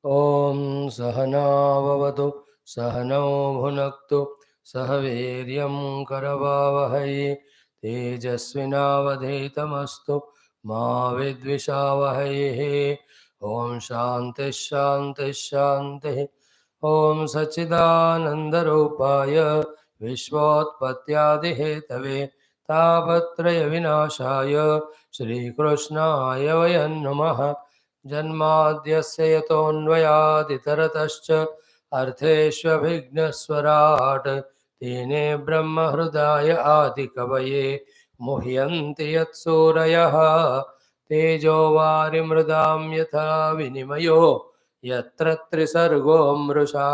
ॐ सहनाववतु सहनौ भुनक्तु सह वीर्यं करवावहै तेजस्विनावधीतमस्तु मा विद्विषावहैः। ॐ शान्तिः शान्तिः शान्तिः। ॐ सच्चिदानन्दरूपाय विश्वोत्पत्त्यादिहेतवे तापत्रयविनाशाय श्रीकृष्णाय वयं नमः। जन्माद्यस्य यतोऽन्वयादितरतश्च अर्थेष्वभिघ्नस्वराट् तेने ब्रह्महृदाय आदिकवये मुह्यन्ति यत्सूरयः तेजो वारिमृदां यथा विनिमयो यत्र त्रिसर्गो मृषा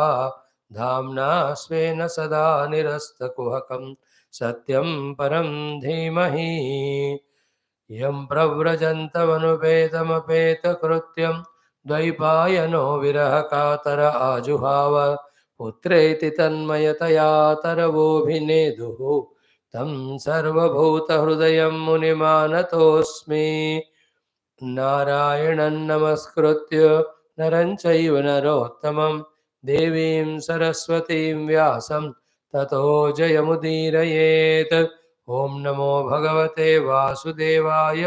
धाम्ना स्वेन सदा निरस्तकुहकं सत्यं परं धीमहि। यं प्रव्रजन्तमनुपेतमपेतकृत्यं द्वैपायनो विरहकातर आजुहाव पुत्रेति तन्मयतया तरवोऽभिनेदुः तं सर्वभूतहृदयं मुनिमानतोऽस्मि। नारायणं नमस्कृत्य नरं चैव नरोत्तमं देवीं सरस्वतीं व्यासं ततो जयमुदीरयेत्। ॐ नमो भगवते वासुदेवाय।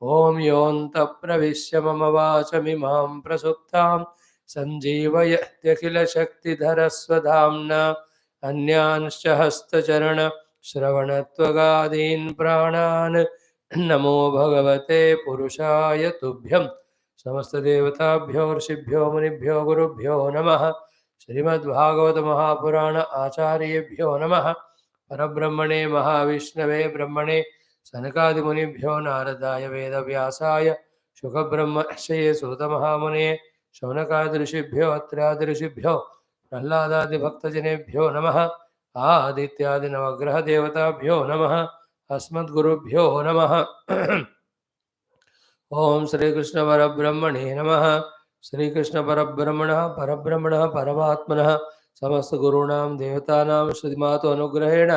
ॐ योऽन्तः प्रविश्य मम वाचमिमां प्रसुप्तां सञ्जीवयत्यखिलशक्तिधरस्वधाम्ना अन्यांश्च हस्तचरणश्रवणत्वगादीन् प्राणान् नमो भगवते पुरुषाय तुभ्यं। समस्त देवताभ्यो ऋषिभ्यो मुनिभ्यो गुरुभ्यो नमः। श्रीमद्भागवत महापुराण आचार्येभ्यो नमः। परब्रह्मणे महाविष्णवे ब्रह्मणे सनकादिमुनिभ्यो नारदाय वेदव्यासाय शुकब्रह्मर्षये सूतमहामुने शौनकादिऋषिभ्यो अत्र्यादिऋषिभ्यो प्रह्लादादिभक्तजनेभ्यो नमः। आदित्यादिनवग्रहदेवताभ्यो नमः। अस्मद्गुरुभ्यो नमः। ओम श्रीकृष्ण परब्रह्मणे नमः। श्रीकृष्ण परब्रह्मणः परमात्मनः समस्त गुरूणां देवतानां श्रीमातो अनुग्रहेण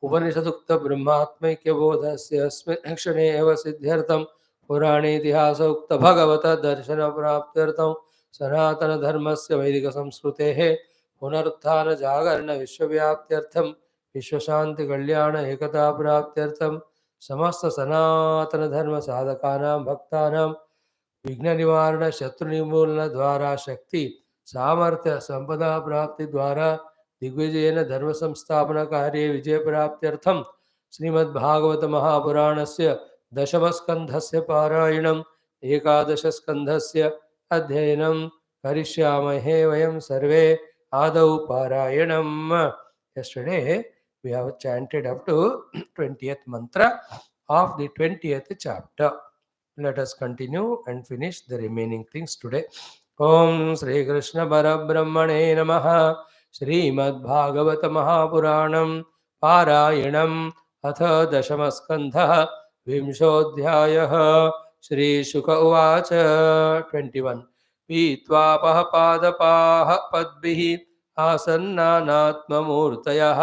उपनिषदुक्त ब्रह्मात्मैक्यबोधस्य अस्मिन् क्षणे एव सिद्ध्यर्थं पुराणेतिहास उक्त भगवत दर्शन प्राप्त्यर्थं सनातन धर्मस्य वैदिक संस्कृतेः पुनरुत्थान जागरण विश्वव्याप्त्यर्थं विश्वशान्ति कल्याण एकता प्राप्त्यर्थं समस्त सनातन धर्म साधकानां भक्तानां विघ्न निवारण शत्रु निर्मूलन द्वारा शक्ति सामर्थ्य संपदा प्राप्ति द्वारा दिग्विजयेन धर्म संस्थापन कार्ये विजय प्राप्त्यर्थं श्रीमद्भागवत महापुराणस्य दशमस्कन्धस्य पारायणम् एकादश स्कन्धस्य अध्ययनं करिष्यामहे वयं सर्वे आदौ पारायणम्। Yesterday we have chanted up to 20th mantra of the 20th chapter. Let us continue and finish the remaining things today. Om Shri Krishna Parabrahmane Namaha. Srimad Bhagavata Mahapuranam Parayanam Atha Dashamaskandha Vimshodhyayah. Shri Shuka Uvacha 21. Pitvapaha Padapaha Padbihi Asannanatmamurtayah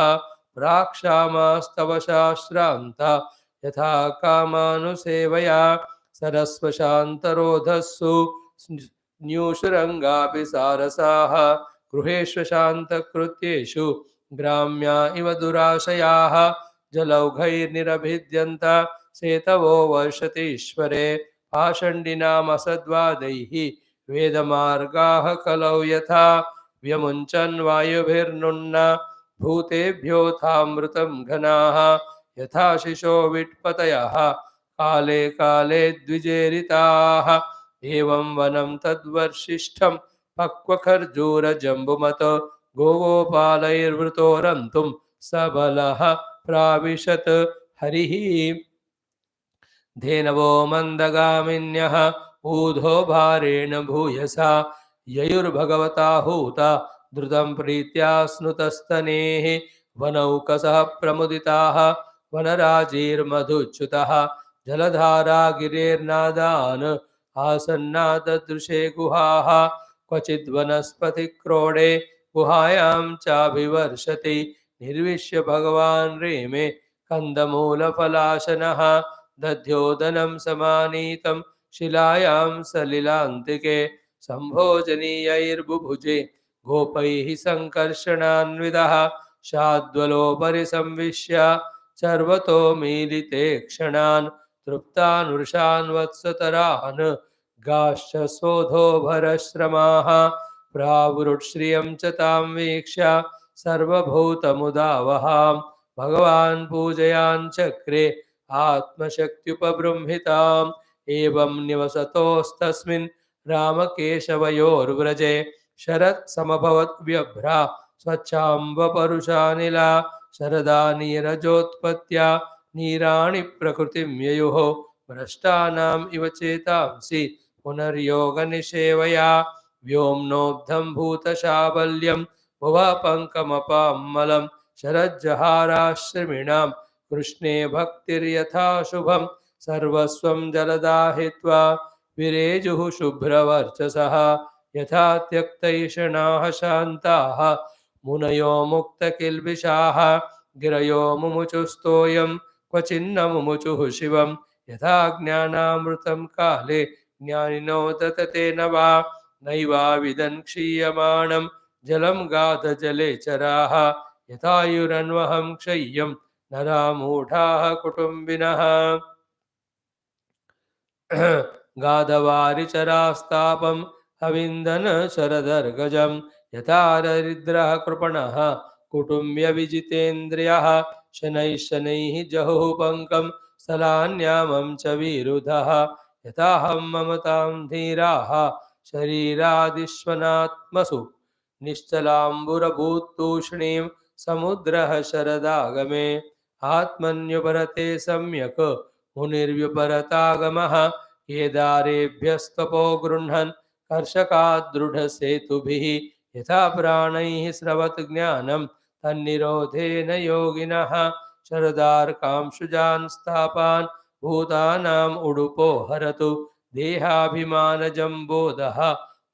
Prakshamastav Shashranta Yatha Kamanusevaya सरस्वशान्तरोधस्सु न्यूषुरङ्गापि सारसाः गृहेष्वशान्तकृत्येषु ग्राम्या इव दुराशयाः जलौघैर्निरभिद्यन्त सेतवो वर्षतीश्वरे पाषण्डिनामसद्वादैः वेदमार्गाः कलौ यथा व्यमुञ्चन् वायुभिर्नुन्न भूतेभ्योऽथामृतं घनाः यथा शिशो विट्पतयः काले काले द्विजेरिताः एवं वनं तद्वर्षिष्ठं पक्वखर्जूरजम्बुमत गोगोपालैर्वृतोरन्तुं सबलः प्राविशत् हरिः धेनवो मन्दगामिन्यः ऊधो भारेण भूयसा ययुर्भगवता हूता द्रुतं प्रीत्या स्नुतस्तनेः वनौकसः प्रमुदिताः वनराजीर्मधुच्युतः जलधारा गिरेर्नादान् आसन्नाददृशे गुहाः क्वचिद्वनस्पतिक्रोडे गुहायां चाभिवर्षति निर्विश्य भगवान् रेमे कन्दमूलफलाशनः दध्योदनं समानीतं शिलायां सलिलान्तिके सम्भोजनीयैर्बुभुजे गोपैः सङ्कर्षणान्वितः शाद्वलोपरि संविश्य सर्वतो मीलिते क्षणान् तृप्तानुषान् वत्सतरान् गाश्च स्वोधोभरश्रमाः प्रावृट्श्रियं च तां वीक्ष्य सर्वभूतमुदावहां भगवान् पूजयान् चक्रे आत्मशक्त्युपबृंहिताम् एवं निवसतोस्तस्मिन् रामकेशवयोर्व्रजे शरत् समभवद्व्यभ्रा स्वच्छाम्बपरुषानिला शरदा नीरजोत्पत्त्या नीराणि प्रकृतिं ययुः भ्रष्टानाम् इव चेतांसि पुनर्योगनिषेवया व्योम्नोब्धं भूतशाबल्यं भुवपङ्कमपाम्मलं शरज्जहाराश्रमिणां कृष्णे भक्तिर्यथा शुभं सर्वस्वं जलदाहित्वा विरेजुः शुभ्रवर्चसः यथा त्यक्तैषणाः शान्ताः मुनयो मुक्तकिल्बिषाः गिरयो मुमुचुस्तोयं क्वचिन्न मुमुचुः शिवं यथा ज्ञानामृतं काले ज्ञानिनो दतते न वा नैवाविदन् क्षीयमाणं जलं गाधजलेचराः यथायुरन्वहं क्षय्यं नरा मूढाः कुटुम्बिनः गाधवारिचरास्तापं अविन्दन शरदर्गजं यथा दरिद्रः कृपणः कुटुम्ब्यविजितेन्द्रियः शनैः शनैः जहुः पङ्कं स्थलान्यामं च विरुधः यथाहं ममतां धीराः शरीरादिष्वनात्मसु निश्चलाम्बुरभूतूष्णीं समुद्रः शरदागमे आत्मन्युपरते सम्यक् मुनिर्व्युपरतागमः केदारेभ्यस्तपो गृह्णन् कर्षकादृढसेतुभिः यथा प्राणैः स्रवत् ज्ञानं तन्निरोधेन योगिनः शरदार्कांशुजान् स्थापान् भूतानाम् उडुपो हरतु देहाभिमानजम्बोधः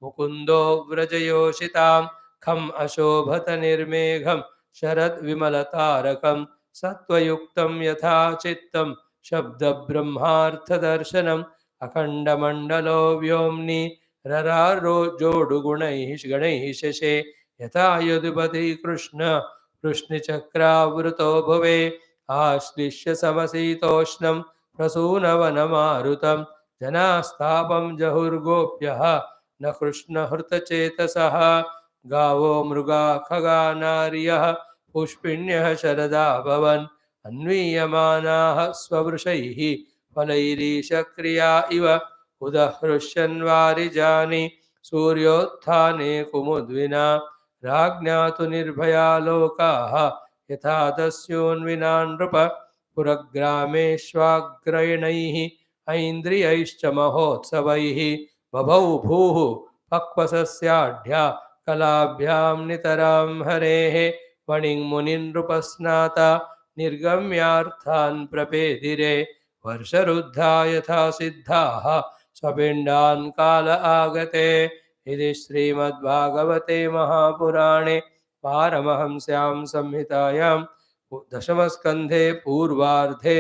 मुकुन्दो व्रजयोषितां खम् अशोभत निर्मेघं शरद्विमलतारकं सत्त्वयुक्तं यथा चित्तं शब्दब्रह्मार्थदर्शनम् अखण्डमण्डलो व्योम्नि ररारो जोडुगुणैः गणैः शशे यथा यदुपति कृष्ण वृष्णिचक्रावृतो भुवे आश्लिष्य समशीतोष्णं प्रसूनवनमारुतं जनास्तापं जहुर्गोप्यः न कृष्णहृतचेतसः गावो मृगा खगा नार्यः पुष्पिण्यः शरदा भवन् अन्वीयमानाः स्ववृषैः फलैरीशक्रिया इव उदहृष्यन्वारिजानि सूर्योत्थाने कुमुद्विना राज्ञा तु निर्भया लोकाः यथा दस्योन्विना नृप पुरग्रामेष्वाग्रयणैः ऐन्द्रियैश्च महोत्सवैः बभौ भूः पक्वसस्याढ्या कलाभ्यां नितरां हरेः मणिं मुनिनृपस्नाता निर्गम्यार्थान् प्रपेदिरे वर्षरुद्धा यथा सिद्धाः स्वपिण्डान् काल आगते इति श्रीमद्भागवते महापुराणे पारमहंस्यां संहितायां दशमस्कन्धे पूर्वार्धे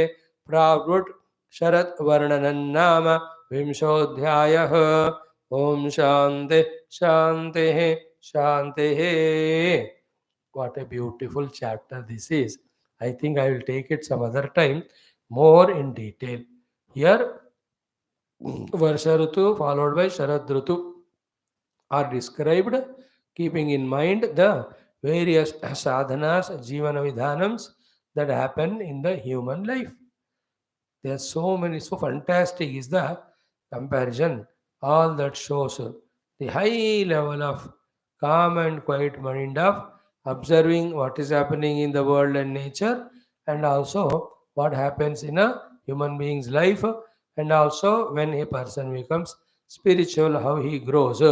प्रावृट् शरत् वर्णनं नाम विंशोऽध्यायः। ओम शांति शांति शांति। What a beautiful chapter this is. I think I will take it some other time more in detail. Here, Varsha Rutu followed by Sharad Rutu are described, keeping in mind the various sadhanas, jivana vidhanams that happen in the human life. There are so many, so fantastic is the comparison. All that shows the high level of calm and quiet mind of observing what is happening in the world and nature, and also what happens in a human being's life, and also when a person becomes spiritual, how he grows.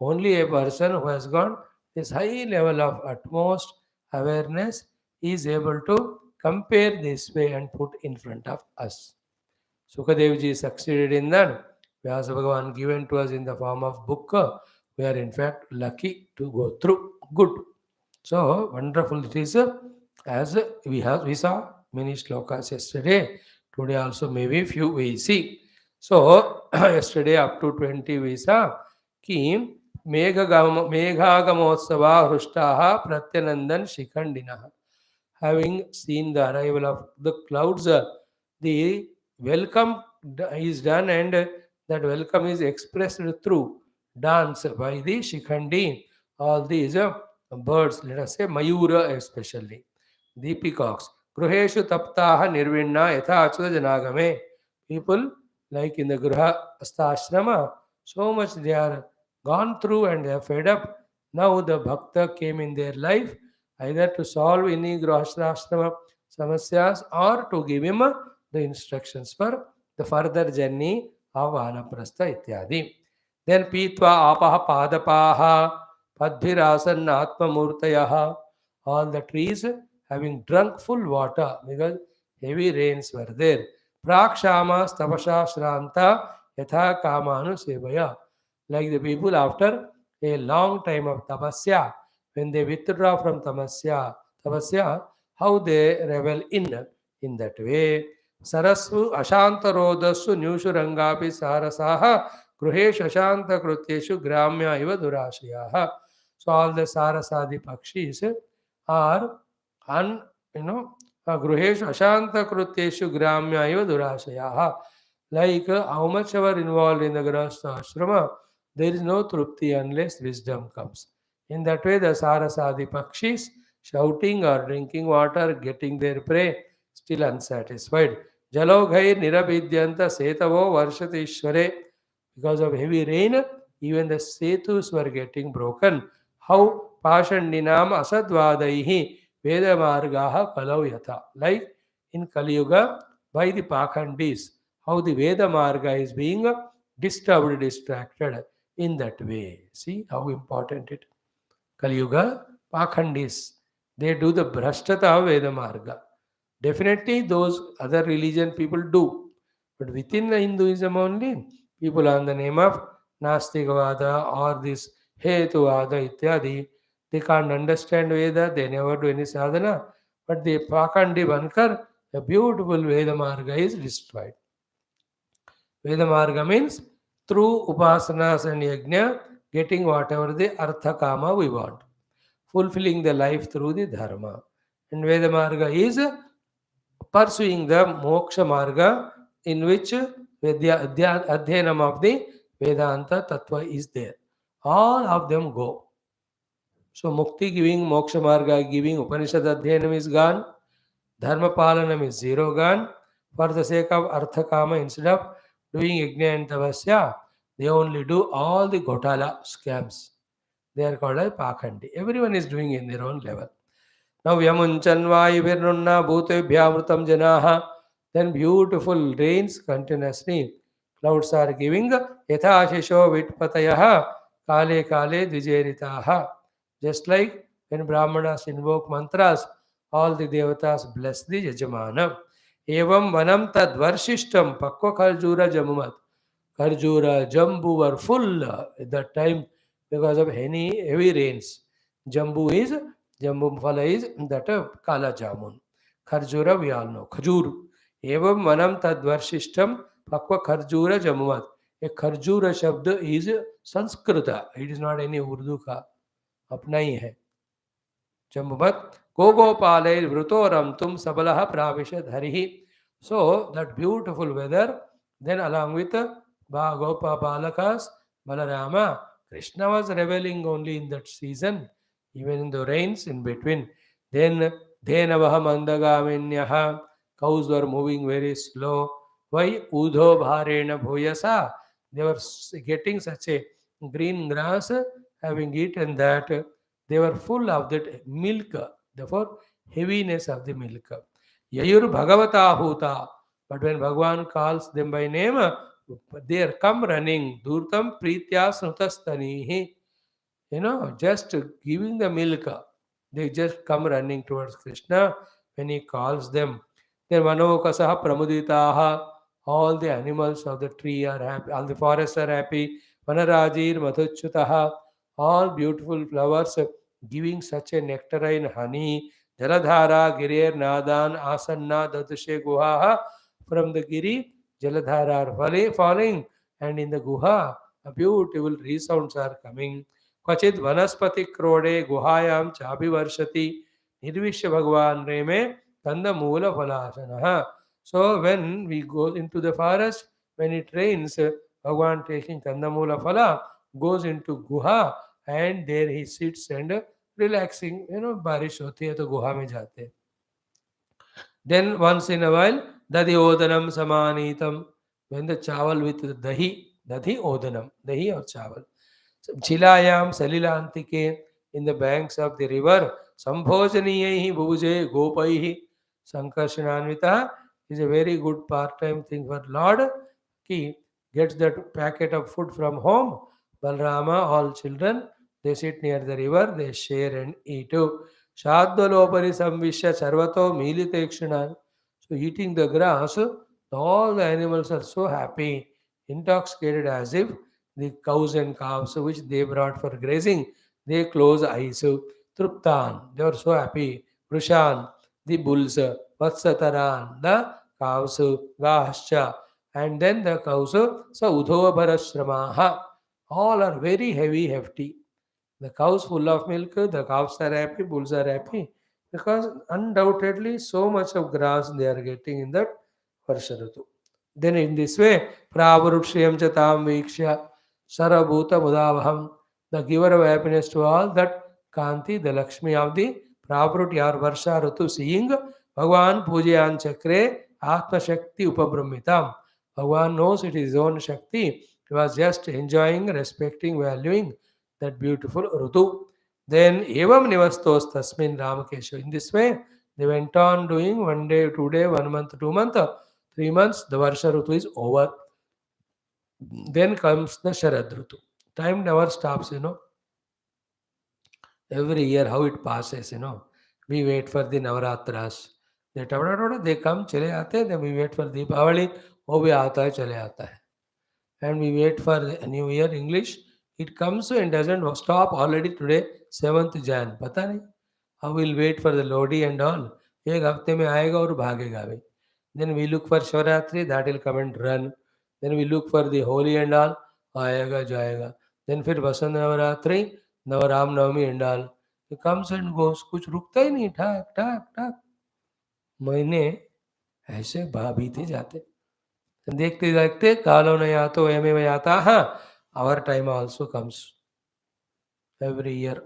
Only a person who has got this high level of utmost awareness is able to compare this way and put in front of us. Sukadevji succeeded in that. Vyasa Bhagavan given to us in the form of book. We are in fact lucky to go through. Good. So wonderful it is. As we saw many shlokas yesterday. Today also maybe few we see. So yesterday up to 20 we saw कि मेघागमोत्सवा हृष्टाः प्रत्यनंदन शिखंडिनः. Having seen the arrival of the clouds, the welcome is done, and that welcome is expressed through dance by the shikhandi. All these birds, let us say mayura especially, the peacocks. Gruheshu taptaha nirvinna yatha achuta janagame. People like in the Gruha Astashrama, so much they are gone through and they are fed up. Now the bhakta came in their life either to solve any grahashrama samasyas or to give him the instructions for the further journey of Anaprastha ityadi. Then Pitva Apaha Padapaha Padbhirasan Atmamurtayaha. All the trees having drunk full water because heavy rains were there. Prakshama Stapasha Shranta Yatha Kamanu Sevaya. Like the people after a long time of tapasya, when they withdraw from tapasya, how they revel in that way. Sarasvu Ashantarodassu Nyushu Rangapi Sarasaha Gruheshu Ashanta Krutyeshu Gramya Iva Durashayaha. So all the Sarasadi Pakshis are you know, Gruheshu Ashanta Krutyeshu Gramya Iva Durashayaha. Like how much ever involved in the Grahastha Ashrama, there is no trupti unless wisdom comes. In that way, the Sarasadi Pakshis shouting or drinking water, getting their prey, still unsatisfied. Jaloghair nirabhidyanta setavo varshatishware. Because of heavy rain, even the setus were getting broken. How pashandinam asadvadaihi vedamargaha kalau yatha. Like in Kali Yuga, by the Pakhandis, how the Veda Marga is being disturbed, distracted in that way. See how important it. Kali Yuga, Pakhandis, they do the Brashtata of Veda Marga. Definitely those other religion people do. But within the Hinduism only, people on the name of Nastikavada or this Hetuvada ityadi, they can't understand Veda, they never do any sadhana. But the Pakandi Bankar, a beautiful Veda Marga is destroyed. Veda Marga means through upasanas and yajna, getting whatever the artha kama we want, fulfilling the life through the dharma. And Veda Marga is pursuing the moksha marga in which adhyanam of the Vedanta Tattva is there. All of them go. So mukti giving, moksha marga giving, Upanishad adhyanam is gone, dharma palanam is zero gone. For the sake of artha kama, instead of doing yajna and tapasya, they only do all the gotala scams. They are called as pakhandi. Everyone is doing in their own level. Now Yamunchanvai Virnunna Bhutebhyamrutam Janaha. Then beautiful rains continuously. Clouds are giving Yatha Shisho Vitpatayaha Kale Kale Dvijeritaha. Just like when Brahmanas invoke mantras, all the devatas bless the Yajamana. Evam Vanam Tadvarshishtam Pakwa Kharjura Jamumat. Kharjura, Jambu were full at that time because of heavy rains. Jambu phala is that Kala Jamun. Kharjura we all know. Khajur. Evam Manam Tadvarshishtam Pakwa Kharjura Jamuvat. A Kharjura Shabd is Sanskrita. It is not any Urdu ka. Apna hi hai. Jambuvat. Gogopalai Vrutoram Tum Sabalaha Pravishad Harihi. So that beautiful weather, then along with Gopa Balakas, Balarama, Krishna was reveling only in that season, even in the rains in between. Then Dhenavaha Mandagaminyaha, cows were moving very slow. Why? Udho Bharena Bhuyasa. They were getting such a green grass, having eaten that, they were full of that milk, therefore heaviness of the milk. Yayur Bhagavata Huta. But when Bhagavan calls them by name, they come running. Durtam Pritya Snutastanihi. Just giving the milk. They just come running towards Krishna when he calls them. Then Manokasaha Pramuditaha. All the animals of the tree are happy. All the forests are happy. Vanarajir Madhuchutaha. All beautiful flowers giving such a nectarine honey. Jaladhara, Girir, Nadan, Asanna, Dadushe Guhaha, From the Giri, Jaladhara are falling, and in the Guha, beautiful resounds are coming. Kvachit Vanaspati Krode Guhayam Chabi Varshati Nirvishya Bhagavan Reme Kanda Mula Phalasanaha. So when we go into the forest, when it rains, Bhagavan taking Kandamula Phala goes into Guha and there he sits and relaxing. बारिश होती है तो गुहा में जाते हैं. Then once in a while, Dadi Odanam Samanitam, when the chawal with the Dadi Odanam, dahi or chawal. So, Chilayam Salilantike, in the banks of the river, Sambhojaniyahi Bhuje Gopaihi, Sankarshananvita is a very good part-time thing for Lord. He gets that packet of food from home. Balrama, all children, they sit near the river, they share and eat. Shaddalopari Samvishya Sarvato Militekshanan. So eating the grass, all the animals are so happy, intoxicated as if the cows and calves which they brought for grazing, they close eyes. Truptan, they were so happy. Prushan, the bulls, Vatsataran, the cows, Gahascha, and then the cows, so Udhovarashramaha, all are very heavy, hefty. The cows full of milk, the calves are happy, bulls are happy because undoubtedly so much of grass they are getting in that Varsha Ritu. Then in this way, Pravarutshayam Chatam Vikshya Sarabhuta Mudavaham, the giver of happiness to all, that Kanti, the Lakshmi of the Pravarut or Varsha Ritu, seeing Bhagavan Pujayan Chakre Atma Shakti Upabrahmitam. Bhagavan knows it is his own Shakti. He was just enjoying, respecting, valuing that beautiful Rutu. Then Evam Nivastos Tasmin Ramakesha. In this way, they went on doing 1 day, 2 day, 1 month, 2 months, 3 months, the Varsha Rutu is over. Then comes the Sharad Rutu. Time never stops. Every year how it passes. We wait for the Navaratras. They come, chale aate, then we wait for Deepavali, wo bhi aata hai, chale aata hai. And we wait for the New Year English. It comes and doesn't stop already today, 7th Jan. पता नहीं. How we'll wait for the Lodi and all. एक हफ्ते में आएगा और भागेगा भाई. Then we look for Shivaratri, that will come and run. Then we look for the Holi and all, आएगा जाएगा. Then फिर बसंत नवरात्रि, नवराम नवमी and all. It comes and goes. कुछ रुकता ही नहीं. ठाक ठाक ठाक महीने ऐसे बीते जाते. देखते देखते कालो नहीं आतो एमे में आता. हाँ, our time also comes every year.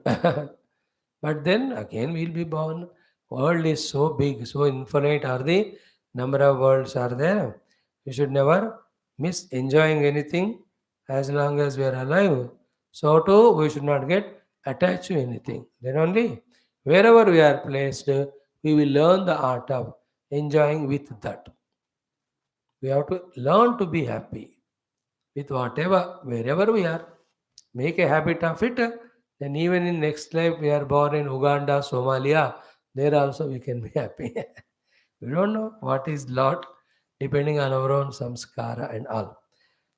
But then again we'll be born. World is so big, so infinite are the number of worlds are there. We should never miss enjoying anything as long as we are alive. So too, we should not get attached to anything. Then only wherever we are placed, we will learn the art of enjoying with that. We have to learn to be happy with whatever, wherever we are. Make a habit of it. Then even in next life, we are born in Uganda, Somalia, there also we can be happy. We don't know what is lot, depending on our own samskara and all.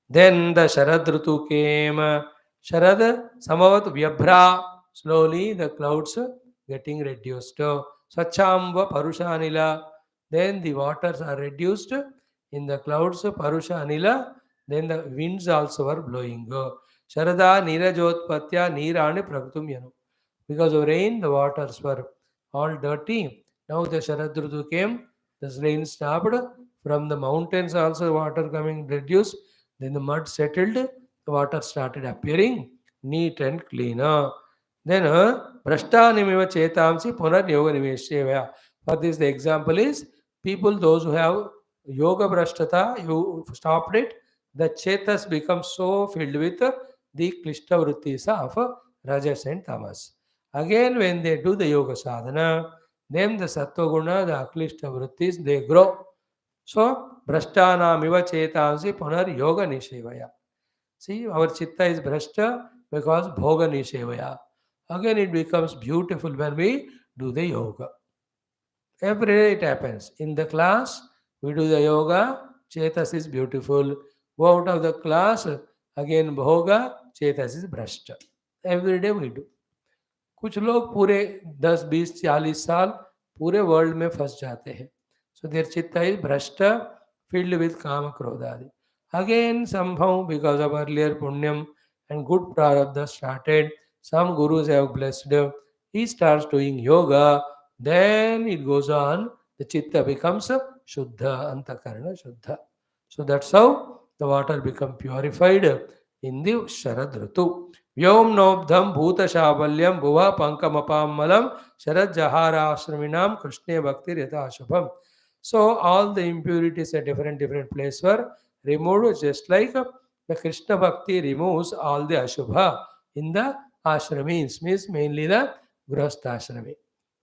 Then the Sharad Rutu came. Sharad Samavat Vyabhra. Slowly the clouds getting reduced. Swachamba Parusha Anila. Then the waters are reduced in the clouds. Parusha Anila. Then the winds also are blowing. Sharada Nirajotpatya Nirani Praktum Yanu. Because of rain, the waters were all dirty. Now the Sharad Rutu came. The rain stopped. From the mountains also water coming reduced. Then the mud settled. The water started appearing neat and clean. Then Prashtanimiva Chetamsi Punar Yoga Nimeshya. For this the example is people, those who have Yoga Brashtata, you stopped it, the Chetas become so filled with the Klishta Vrittis of Rajas and Tamas. Again, when they do the Yoga Sadhana, then the Sattva Guna, the Aklishta Vrittis, they grow. So, Brashtanamiva Chetansi Punar Yoga Nishevaya. See, our Chitta is Brashta because Bhoga Nishevaya. Again, it becomes beautiful when we do the Yoga. Every day it happens. In the class, we do the Yoga, Chetas is beautiful. Go out of the class, again Bhoga, Chetas is Brashta. Every day we do. कुछ लोग पूरे 10, 20, 40 साल पूरे world में फंस जाते हैं. So their chitta is bhrashta filled with kama krodhadi. Again, somehow, because of earlier punyam and good prarabdha started, some gurus have blessed. He starts doing yoga, then it goes on, the chitta becomes shuddha, antakarana shuddha. So that's how the water become purified in the Sharad Rutu. Vyom nobdham bhuta shabalyam bhuva pankamapamalam Sharad Jahara Ashraminam Krishna Bhakti Yatha Shubham. So all the impurities at different place were removed, just like the Krishna Bhakti removes all the Ashubha in the ashramis, means mainly the Grahastha ashrami.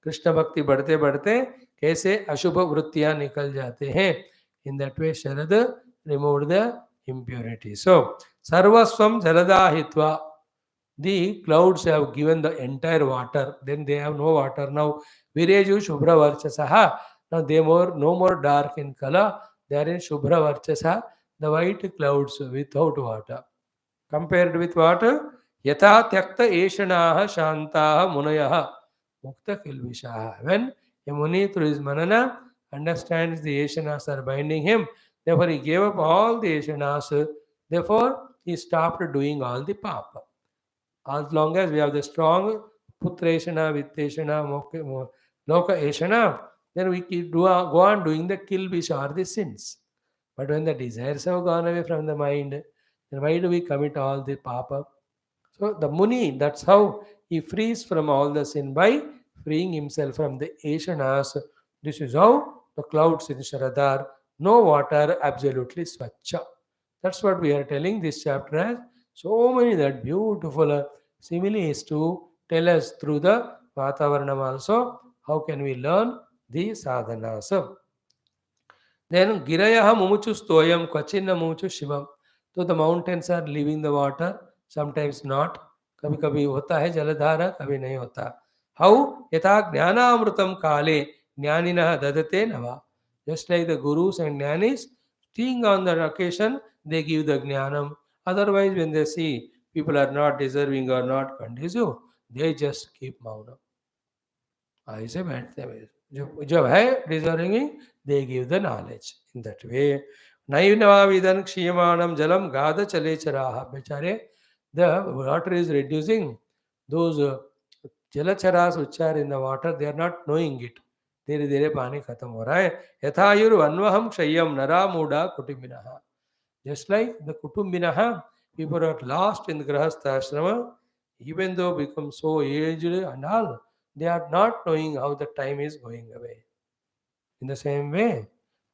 Krishna भक्ति बढ़ते बढ़ते कैसे अशुभ वृत्तियां निकल जाते हैं. In that way, Sharad removed the impurity. So, Sarvaswam Jaladahitva. The clouds have given the entire water. Then they have no water now. Vireju Shubhra Varchasaha. Now they more no more dark in color. They are in Shubhra Varchasa, the white clouds without water. Compared with water, Yatha Tyakta Eshanaha Shantaha Munayaha Mukta Kilvishaha. When a Muni through his manana understands the Eshanas are binding him, therefore he gave up all the Eshanas, therefore he stopped doing all the papa. As long as we have the strong Putreshana, Vitteshana, Loka Eshana, then we keep go on doing the Kilvisha or the sins. But when the desires have gone away from the mind, then why do we commit all the papa? So the Muni, that's how he frees from all the sin by freeing himself from the Eshanas. This is how the clouds in Sharadar, no water, absolutely swacha. That's what we are telling this chapter has. So many that beautiful similes to tell us through the Vatavaranam also how can we learn the sadhanas. Then Girayaha Mumuchu Stoyam Kvachinna Mumuchu Shivam. So the mountains are leaving the water, sometimes not. कभी कभी होता है जलधारा, कभी नहीं होता. How? Yatha Jnanamrutam Kale Jnanina Dadate Nava. Just like the gurus and jnanis, seeing on that occasion, they give the jnanam. Otherwise, when they see people are not deserving or not conducive, they just keep mauna. ऐसे बैठते हैं. जब है deserving, they give the knowledge in that way. नैनवाविदन क्षीयमाणम जलम गाद चले चराह. बेचारे, the water is reducing. Those जलचरास which are in the water, they are not knowing it. धीरे धीरे पानी खत्म हो रहा है. यथायुर्वन्वहम क्षय्यम नरा मूढ़ा कुटुम्बिनः. Just like the kutumbinaha, people are lost in the grahastha ashrama, even though become so aged and all, they are not knowing how the time is going away. In the same way,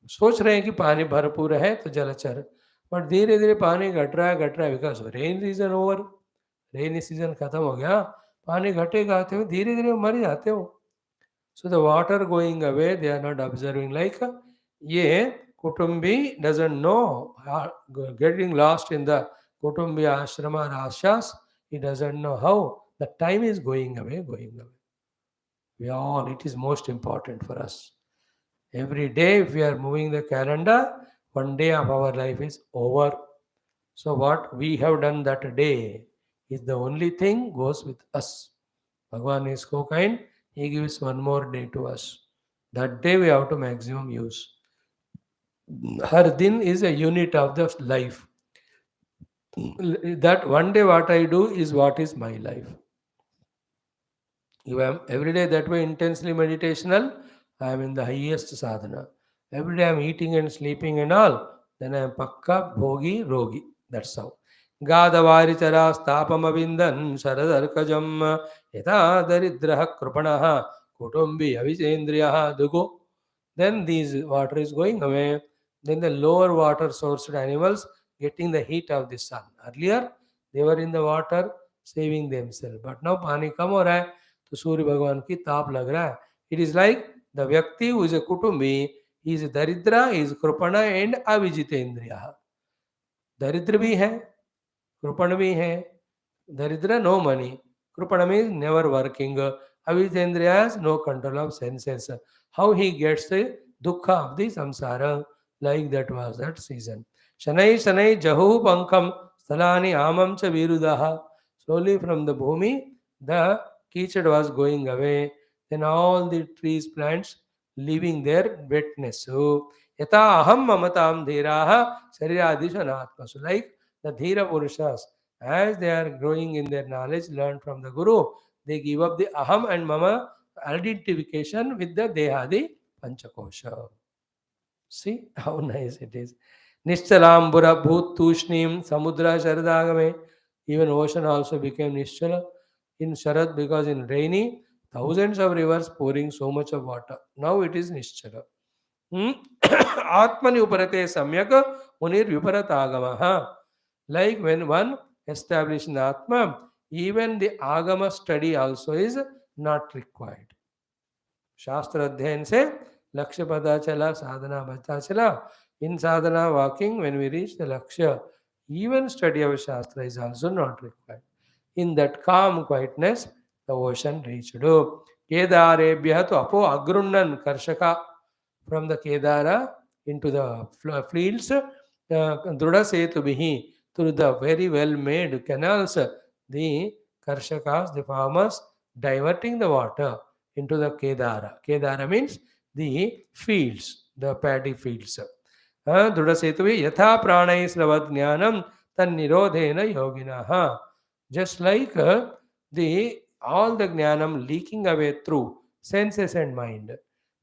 सोच रहे हैं कि पानी भरपूर है तो जलचर, but धीरे धीरे पानी घट रहा है because rain season over. Rainy season खत्म हो गया, पानी घटेगा तो धीरे धीरे मर जाते हो. So the water going away, they are not observing. Like ye Kutumbi doesn't know, getting lost in the Kutumbi ashrama rashas, he doesn't know how the time is going away. We all, it is most important for us. Every day, if we are moving the calendar, one day of our life is over. So what we have done that day is the only thing goes with us. Bhagavan is so kind, he gives one more day to us. That day we have to maximum use. Har din is a unit of the life. That one day what I do is what is my life. If I am every day that way intensely meditational, I am in the highest sadhana. Every day I am eating and sleeping and all, then I am pakka bhogi rogi. That's how. Gadavarichara stapamavindan sharadarkajam yatha daridraha krupanaha kutumbi avisendriyaha dugo. Then these water is going away. Then the lower water sourced animals getting the heat of the sun. Earlier they were in the water saving themselves, but now पानी कम हो रहा है तो सूर्य भगवान की ताप लग रहा है. It is like the व्यक्ति who is a kutumbi, he is daridra, he is krupana and avijitendriya. दरिद्र भी है, कृपण भी है. Daridra, no money. Krupana means never working. Avijendriya has no control of senses. How he gets the dukkha of the samsara, like that was that season. Shanai Shanai Jahu Pankam Stalani Amam Cha Virudaha. Slowly from the bhumi, the kichad was going away. Then all the trees, plants leaving their wetness. So, Yata aham mamatam dhiraha shariradisanatmasu. Like the dhira purushas, as they are growing in their knowledge learned from the Guru, they give up the aham and mama identification with the dehadi panchakosha. See how nice it is. Nishchalambura bhut tushnim samudra sharadagame. Even ocean also became Nischala in Sharad, because in rainy, thousands of rivers pouring so much of water. Now it is Nischala. Atmani uparate samyak munir viparatagamaha. Like when one establishes in Atma, even the Agama study also is not required. शास्त्र अध्ययन से लक्ष्य पता चला, साधना पता चला. In sadhana walking, when we reach the lakshya, even study of shastra is also not required. In that calm quietness, the ocean reached. Kedarebhya to apo agrunnan karshaka. From the Kedara into the fields, Druda Setubihi, through the very well made canals, the Karshakas, the farmers, diverting the water into the Kedara. Kedara means the fields, the paddy fields. Druda Setubihi, Yatha Pranai Slavad Jnanam, Tan Nirodhena Yoginaha. Just like the all the Jnanam leaking away through senses and mind.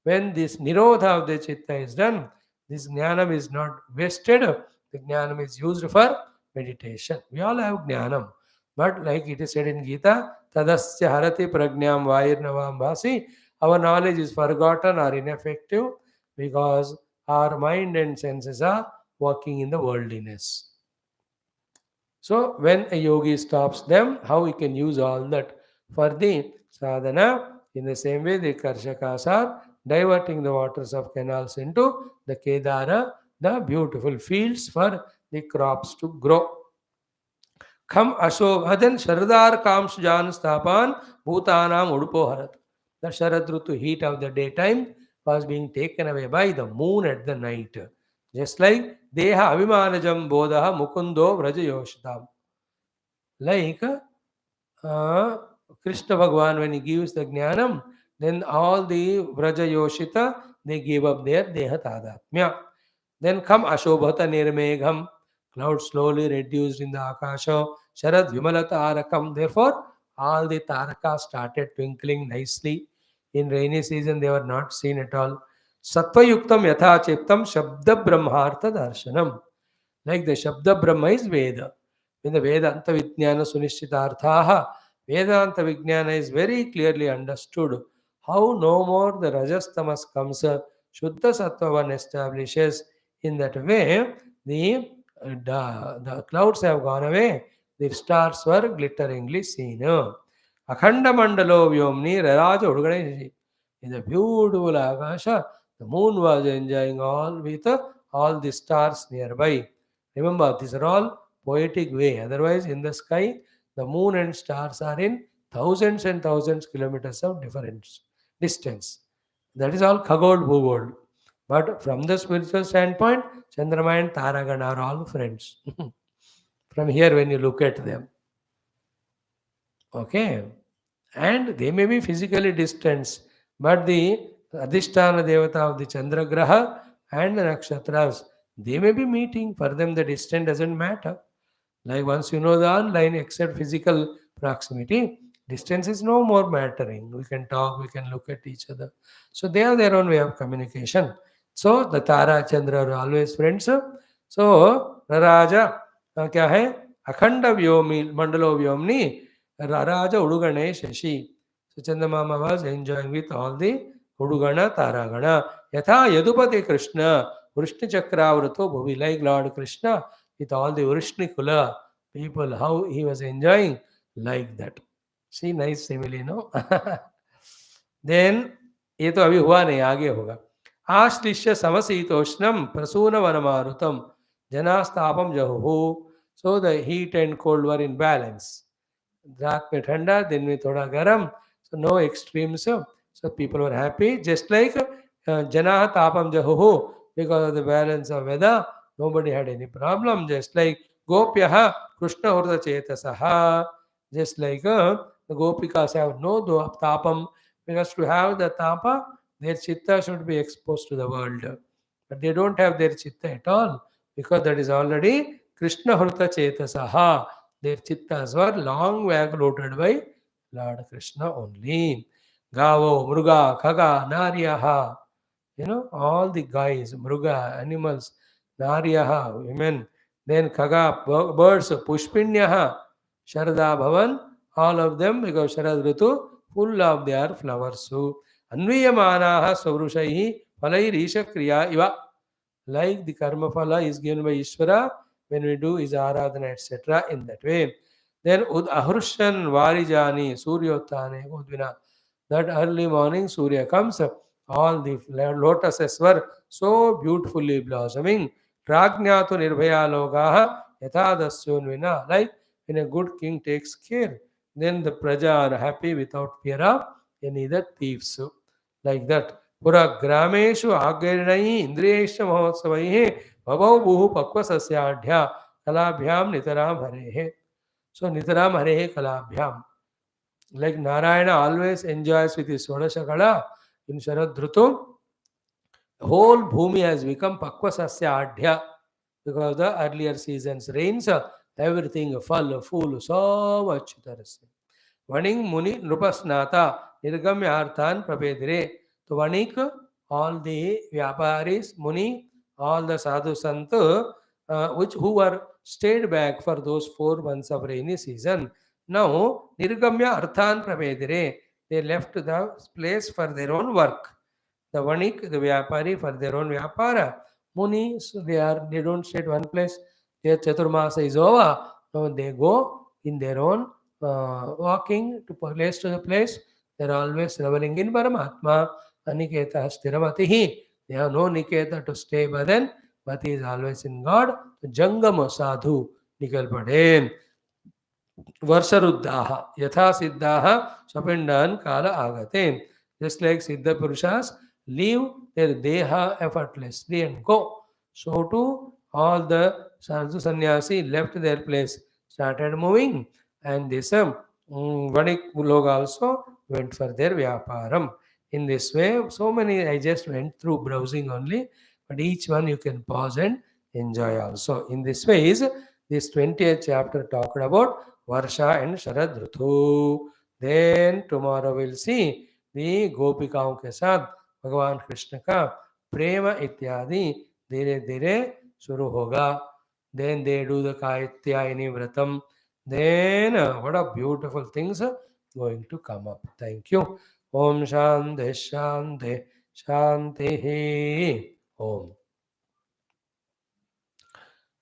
When this nirodha of the chitta is done, this jnanam is not wasted. The jnanam is used for meditation. We all have jnanam. But like it is said in Gita, tadasya harati prajnam vairnavam bhasi, our knowledge is forgotten or ineffective because our mind and senses are working in the worldliness. So when a yogi stops them, how he can use all that for the sadhana? In the same way, the Karshakas are diverting the waters of canals into the Kedara, the beautiful fields for the crops to grow. Kham Ashobhadan Sharadar Kam Sujan Stapan Bhutanam Udupoharat. The Sharad Rutu heat of the daytime was being taken away by the moon at the night. Just like Deha Avimanajam Bodha Mukundo Vrajayoshitam. Like Krishna Bhagavan, when he gives the Jnanam, then all the Vraja Yoshita, they give up their Deha Tadatmya. Then come Ashobhata Nirmegham, clouds slowly reduced in the Akasha, Sharad Vimalata Arakam. Therefore, all the Tarakas started twinkling nicely. In rainy season, they were not seen at all. Sattva Yuktam Yatha Chiptam Shabda Brahmartha Darshanam. Like the Shabda Brahma is Veda. When the Vedanta Vijnana Sunishitarthaha, Vedanta Vijnana is very clearly understood how no more the Rajas Tamas comes, Shuddha Sattva one establishes. In that way, the clouds have gone away, the stars were glitteringly seen. Akhanda Mandalo Vyomni Raraja Udganeshi. In the beautiful Akasha, the moon was enjoying all with all the stars nearby. Remember, these are all poetic way. Otherwise, in the sky, the moon and stars are in thousands and thousands kilometers of difference distance. That is all Khagol Bhugol. But from the spiritual standpoint, Chandrama and Taragana are all friends. From here, when you look at them. Okay. And they may be physically distant, but the Adhisthana Devata of the Chandragraha and the Nakshatras, they may be meeting. For them, the distance doesn't matter. Like once you know the online, except physical proximity, distance is no more mattering. We can talk, we can look at each other. So they have their own way of communication. So the Tara Chandra are always friends. So Raja, क्या है अखंड व्योमी मंडलो व्योमनी Raja Udugane Shashi. So Chandamama was enjoying with all the Udugana Taragana. Yatha Yadupati Krishna, Vrishni Chakravrato Bhuvi, like Lord Krishna, with all the Vrishnikula people, how he was enjoying like that. See, nice simile, no? Then, ये तो अभी हुआ नहीं, आगे होगा. आश्लिष्य समशीतोष्णम Prasoon वनमारुतम जनास्तापम जहुः. So the heat and cold were in balance. रात में ठंडा, दिन में थोड़ा गर्म. So no extremes. So people were happy. Just like Janaha Tapam Jahuhu, because of the balance of weather, nobody had any problem. Just like Gopyaha Krishna Urda Chetasaha. Just like the Gopikas have no Tapam, because to have the Tapa, their chitta should be exposed to the world. but they don't have their chitta at all, because that is already Krishna Hruta Chetasaha. Their chittas were long back rooted by Lord Krishna only. Gavo, Mruga, Khaga, Naryaha. All the guys, Mruga, animals, Naryaha, women, then Khaga, birds, Pushpinyaha, Sharada Bhavan, all of them, because Sharad Ritu, full of their flowers. So, Anviyamanaha Svarushaihi, Falairisha Kriya Iva. Like the karma phala is given by Ishvara when we do his aradhana, etc. in that way. Then Ahrushan Varijani Suryottane Udvina. That early morning Surya comes, all the lotuses were so beautifully blossoming. Prajnatu Nirbhaya Logaha Yatadasyunvina. Like when a good king takes care, then the praja are happy without fear of any other thieves. Like that. पुरग्रामेषु आज्ञैर्णैः इन्द्रियैश्च महोत्सवैः भवौ भूः पक्वसस्याढ्या कलाभ्यां नितरां हरेः. So Nitaram Harehe Kalabhyam. Like Narayana always enjoys with his Sodasha Kala in Sharad Rutu, whole Bhumi has become Pakva Sasya Adhya because the earlier seasons rains, everything full, so much Tarasya. Vaning Muni Nrupasnata Nirgamya Arthan Prapedire. To Vanik, all the Vyaparis, Muni, all the Sadhu Sant, who were stayed back for those 4 months of rainy season. Now, Nirgamya Arthan Prapedire, they left the place for their own work. The Vanik, the Vyapari, for their own Vyapara. Muni, so they don't stay at one place. Their Chaturmasa is over. Now they go in their own walking to place to the place. They are always reveling in Paramatma. Aniketa Stiramatihi. They have no Niketa to stay, but then Mati is always in God. Jangama Sadhu Nikal Pade. Varsaruddaha. Yatha Siddhaha Sapindan Kala Agate. Just like Siddha Purushas leave their Deha effortlessly and go. So too, all the Sadhu Sannyasi left their place, started moving, and this Vanik Log also went for their Vyaparam. In this way, so many I just went through browsing only, but each one you can pause and enjoy also. In this way, is this 20th chapter talked about Varsha and Sharad Ruthu. Then tomorrow we'll see the गोपिकाओं के साथ भगवान कृष्ण का प्रेम इत्यादि धीरे धीरे शुरू होगा. Then they do the Kaityayini Vratam. Then what a beautiful things going to come up. Thank you. Om Shanti Shanti Shanti. Om.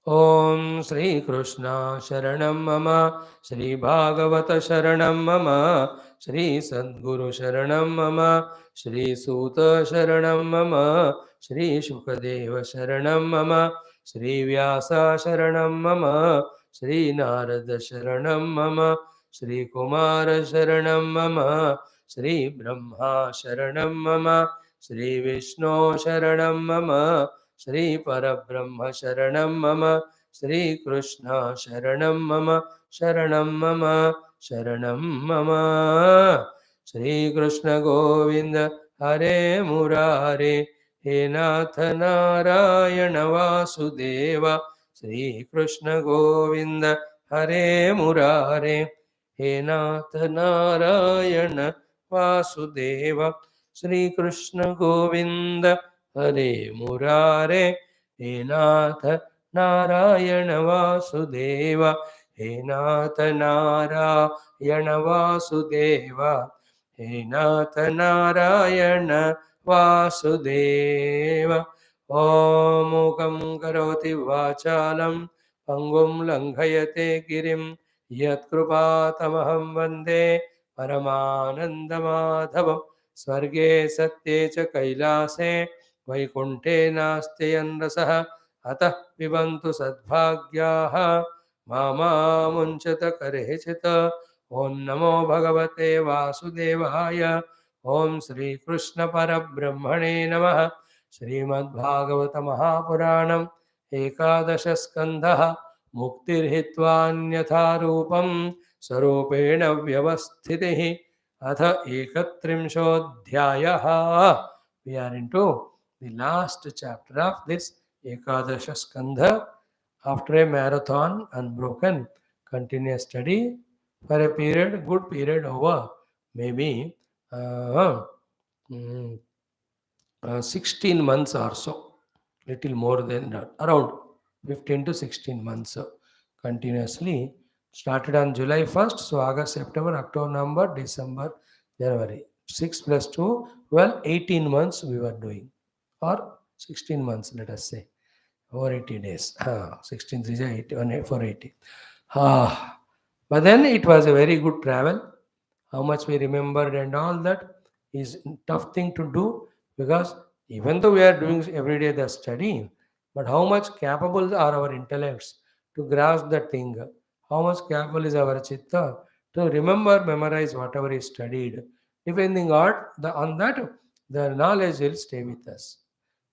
Om Sri Krishna Sharanam Mama, Sri Bhagavata Sharanam Mama, Sri Sadguru Sharanam Mama, Sri Suta Sharanam Mama, Sri Shukadeva Sharanam Mama, Sri Vyasa Sharanam Mama, Sri Narada Sharanam Mama, Sri Kumara Sharanam Mama, Sri Brahma Sharanam Mama, Sri Vishnu Sharanam Mama, Shri Parabrahma Sharanam Mama, Shri Krishna Sharanam Mama, Sharanam Mama, Sharanam Mama. Shri Krishna Govinda Hare Murare, He Nath Narayana Vasudeva. Shri Krishna Govinda Hare Murare, He Nath Narayana Vasudeva. Shri Krishna Govinda Hare Murare, He Nath Narayana Vasudeva, He Nath Narayana Vasudeva, He Nath Narayana Vasudeva. Om Mukam Karoti Vachalam, Pangum Langhayate Girim, Yat Krupatamaham Vande Paramananda Madhavam. Swarge Satye Cha Kailase वैकुंठे नास्ति यन्रसः अतः पिबन्तु सद्भाग्याः मामा मुञ्चत करेचित. ओं नमो भगवते वासुदेवाय. ओं श्री कृष्ण परब्रह्मणे नमः. श्रीमद्भागवत महापुराणम् एकादश स्कन्धः मुक्तिर्हित्वान्यथा रूपं स्वरूपेण व्यवस्थितिः. अथ 31 We are into the last chapter of this Ekadasha Skandha. After a marathon, unbroken, continuous study for a period, good period over maybe uh, mm, 16 months or so, little more than that, around 15 to 16 months continuously. Started on July 1st, so August, September, October, November, December, January. 6 plus 2, well, 18 months we were doing, or 16 months, let us say, over 80 days. 16 3 is 80, 480. But then it was a very good travel. How much we remembered and all that is tough thing to do, because even though we are doing every day the study, but how much capable are our intellects to grasp that thing? How much capable is our chitta to remember, memorize whatever is studied? Depending on that, the knowledge will stay with us.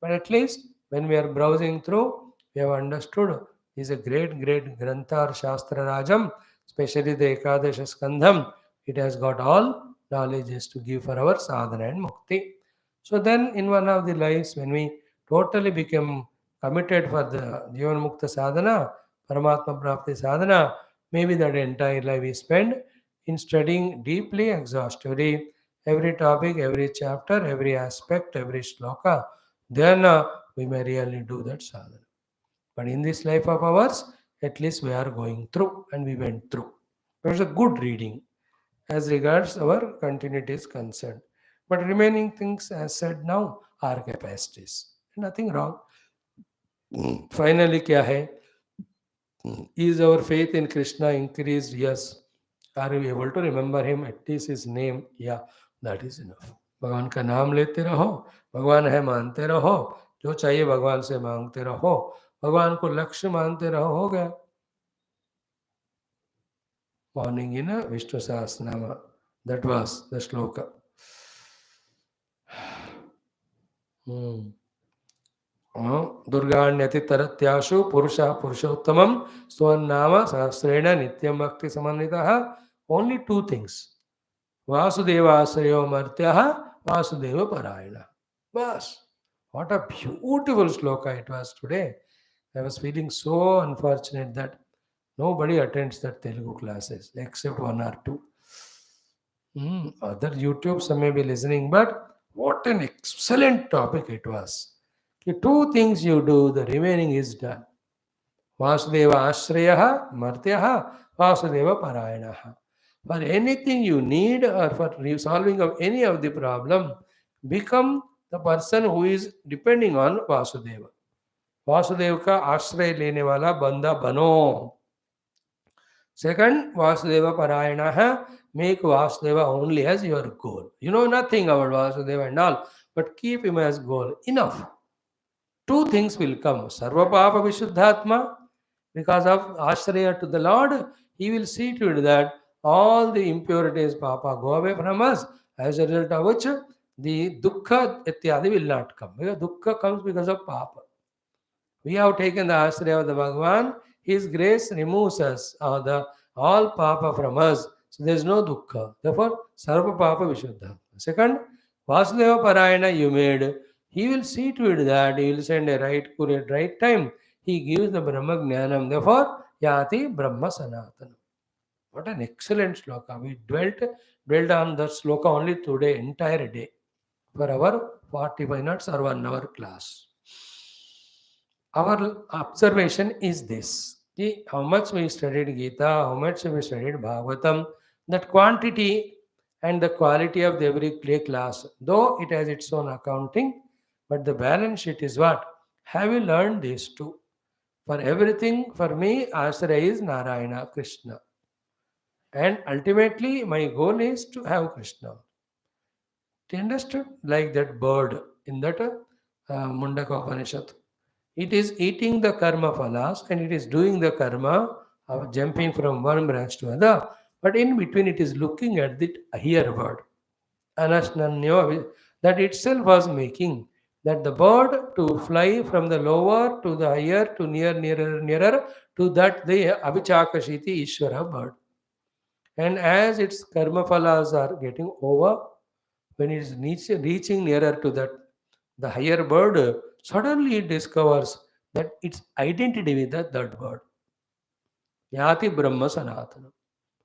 But at least when we are browsing through, we have understood is a great, great Grantha or Shastra Rajam, especially the Ekadasha Skandham. It has got all knowledges to give for our sadhana and mukti. So then, in one of the lives, when we totally become committed for the Jivan Mukta sadhana, Paramatma Prapti sadhana, maybe that entire life we spend in studying deeply, exhaustively, every topic, every chapter, every aspect, every sloka, then we may really do that sadhana. But in this life of ours, at least we are going through and we went through. It was a good reading as regards our continuity is concerned. But remaining things, as said now, are capacities. Nothing wrong. Finally, क्या है? Is our faith in Krishna increased? Yes. Are we able to remember him, at least his name? Yeah, that is enough. भगवान का नाम लेते रहो, भगवान है मानते रहो, जो चाहिए भगवान से मांगते रहो, भगवान को लक्ष्य मानते रहो, हो गया. Morning in Vishnu Sahasranama. That was the shloka. दुर्गाण्यतितरत्याशु पुरुषः पुरुषोत्तमं स्वनाम सहस्रेण नित्यं भक्ति समन्वितः. Only two things. Vasudevasrayo martyah Vasudeva parayana. Bas. What a beautiful shloka it was today. I was feeling so unfortunate that nobody attends that Telugu classes except one or two. Other YouTube, some may be listening, but what an excellent topic it was. The two things you do, the remaining is done. Vasudeva Ashrayaha, Martyaha, Vasudeva Parayanaha. For anything you need or for solving of any of the problem, become the person who is depending on Vasudeva. Vasudev का आश्रय लेने वाला बंदा बनो. Second, Vasudeva Parayana, make Vasudeva only as your goal. You know nothing about Vasudeva and all, but keep him as goal. Enough. Two things will come. Sarva Papa Vishuddhatma, because of Ashraya to the Lord, he will see to it that all the impurities, Papa, go away from us, as a result of which the Dukkha Ityadi will not come. Because Dukkha comes because of Papa. We have taken the Ashraya of the Bhagavan. His grace removes us, all Papa from us. So there is no Dukkha. Therefore, Sarva Papa Vishuddha. Second, Vasudeva Parayana you made. He will see to it that he will send a right courier at right time. He gives the Brahma Jnanam. Therefore, Yati Brahma Sanatana. What an excellent sloka. We dwelt on the sloka only today, entire day, for our 45 minutes or 1 hour class. Our observation is this: how much we studied Gita, how much we studied Bhagavatam, that quantity and the quality of every play class, though it has its own accounting, but the balance sheet is what? Have you learned these two? For everything, for me, Ashraya is Narayana, Krishna. And ultimately, my goal is to have Krishna. Do you understand? Like that bird in that Mundaka Upanishad. It is eating the karma phalas and it is doing the karma of jumping from one branch to another. But in between, it is looking at the here bird. Anasnanyo, that itself was making that the bird to fly from the lower to the higher to nearer to that the Avichakashiti Ishvara bird. And as its karma phalas are getting over, when it is reaching nearer to that The higher bird suddenly it discovers that its identity with the third bird. Yati Brahma Sanatana.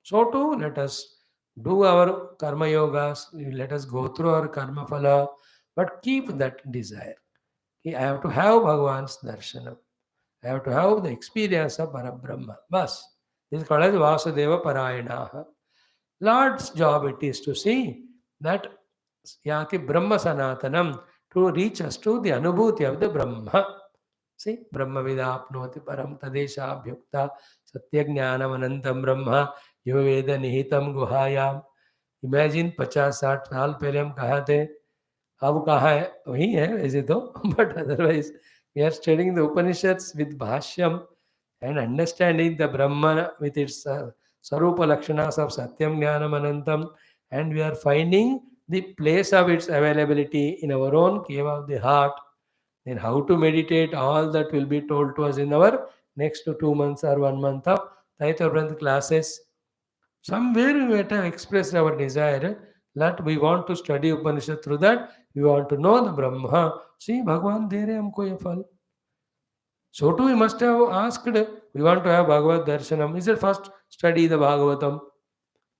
So too, let us do our karma yogas, let us go through our karma phala, but keep that desire. I have to have Bhagavan's darshanam. I have to have the experience of Parabrahma. Bas. This is called as Vasudeva Parayanaha. Lord's job it is to see that Yati Brahma Sanatanam to reach us to the Anubhuti of the Brahma. See, Brahma Vidapnoti Param Tadesha Bhyukta Satyajnanam Anantam Brahma Yoveda Nihitam Guhayam. Imagine 50-60 साल पहले हम कहाँ थे, अब कहाँ है, वही है वैसे तो, but otherwise we are studying the Upanishads with Bhashyam and understanding the Brahman with its Sarupa Lakshanas of Satyam Jnanam Anantam, and we are finding the place of its availability in our own cave of the heart. Then how to meditate, all that will be told to us in our next 2 months or 1 month of Taitra Branth classes. Somewhere we might have expressed our desire that we want to study Upanishad, through that we want to know the Brahma. See, Bhagavan de rahe humko ye phal. So too we must have asked, we want to have Bhagavad Darshanam. Is it first study the Bhagavatam?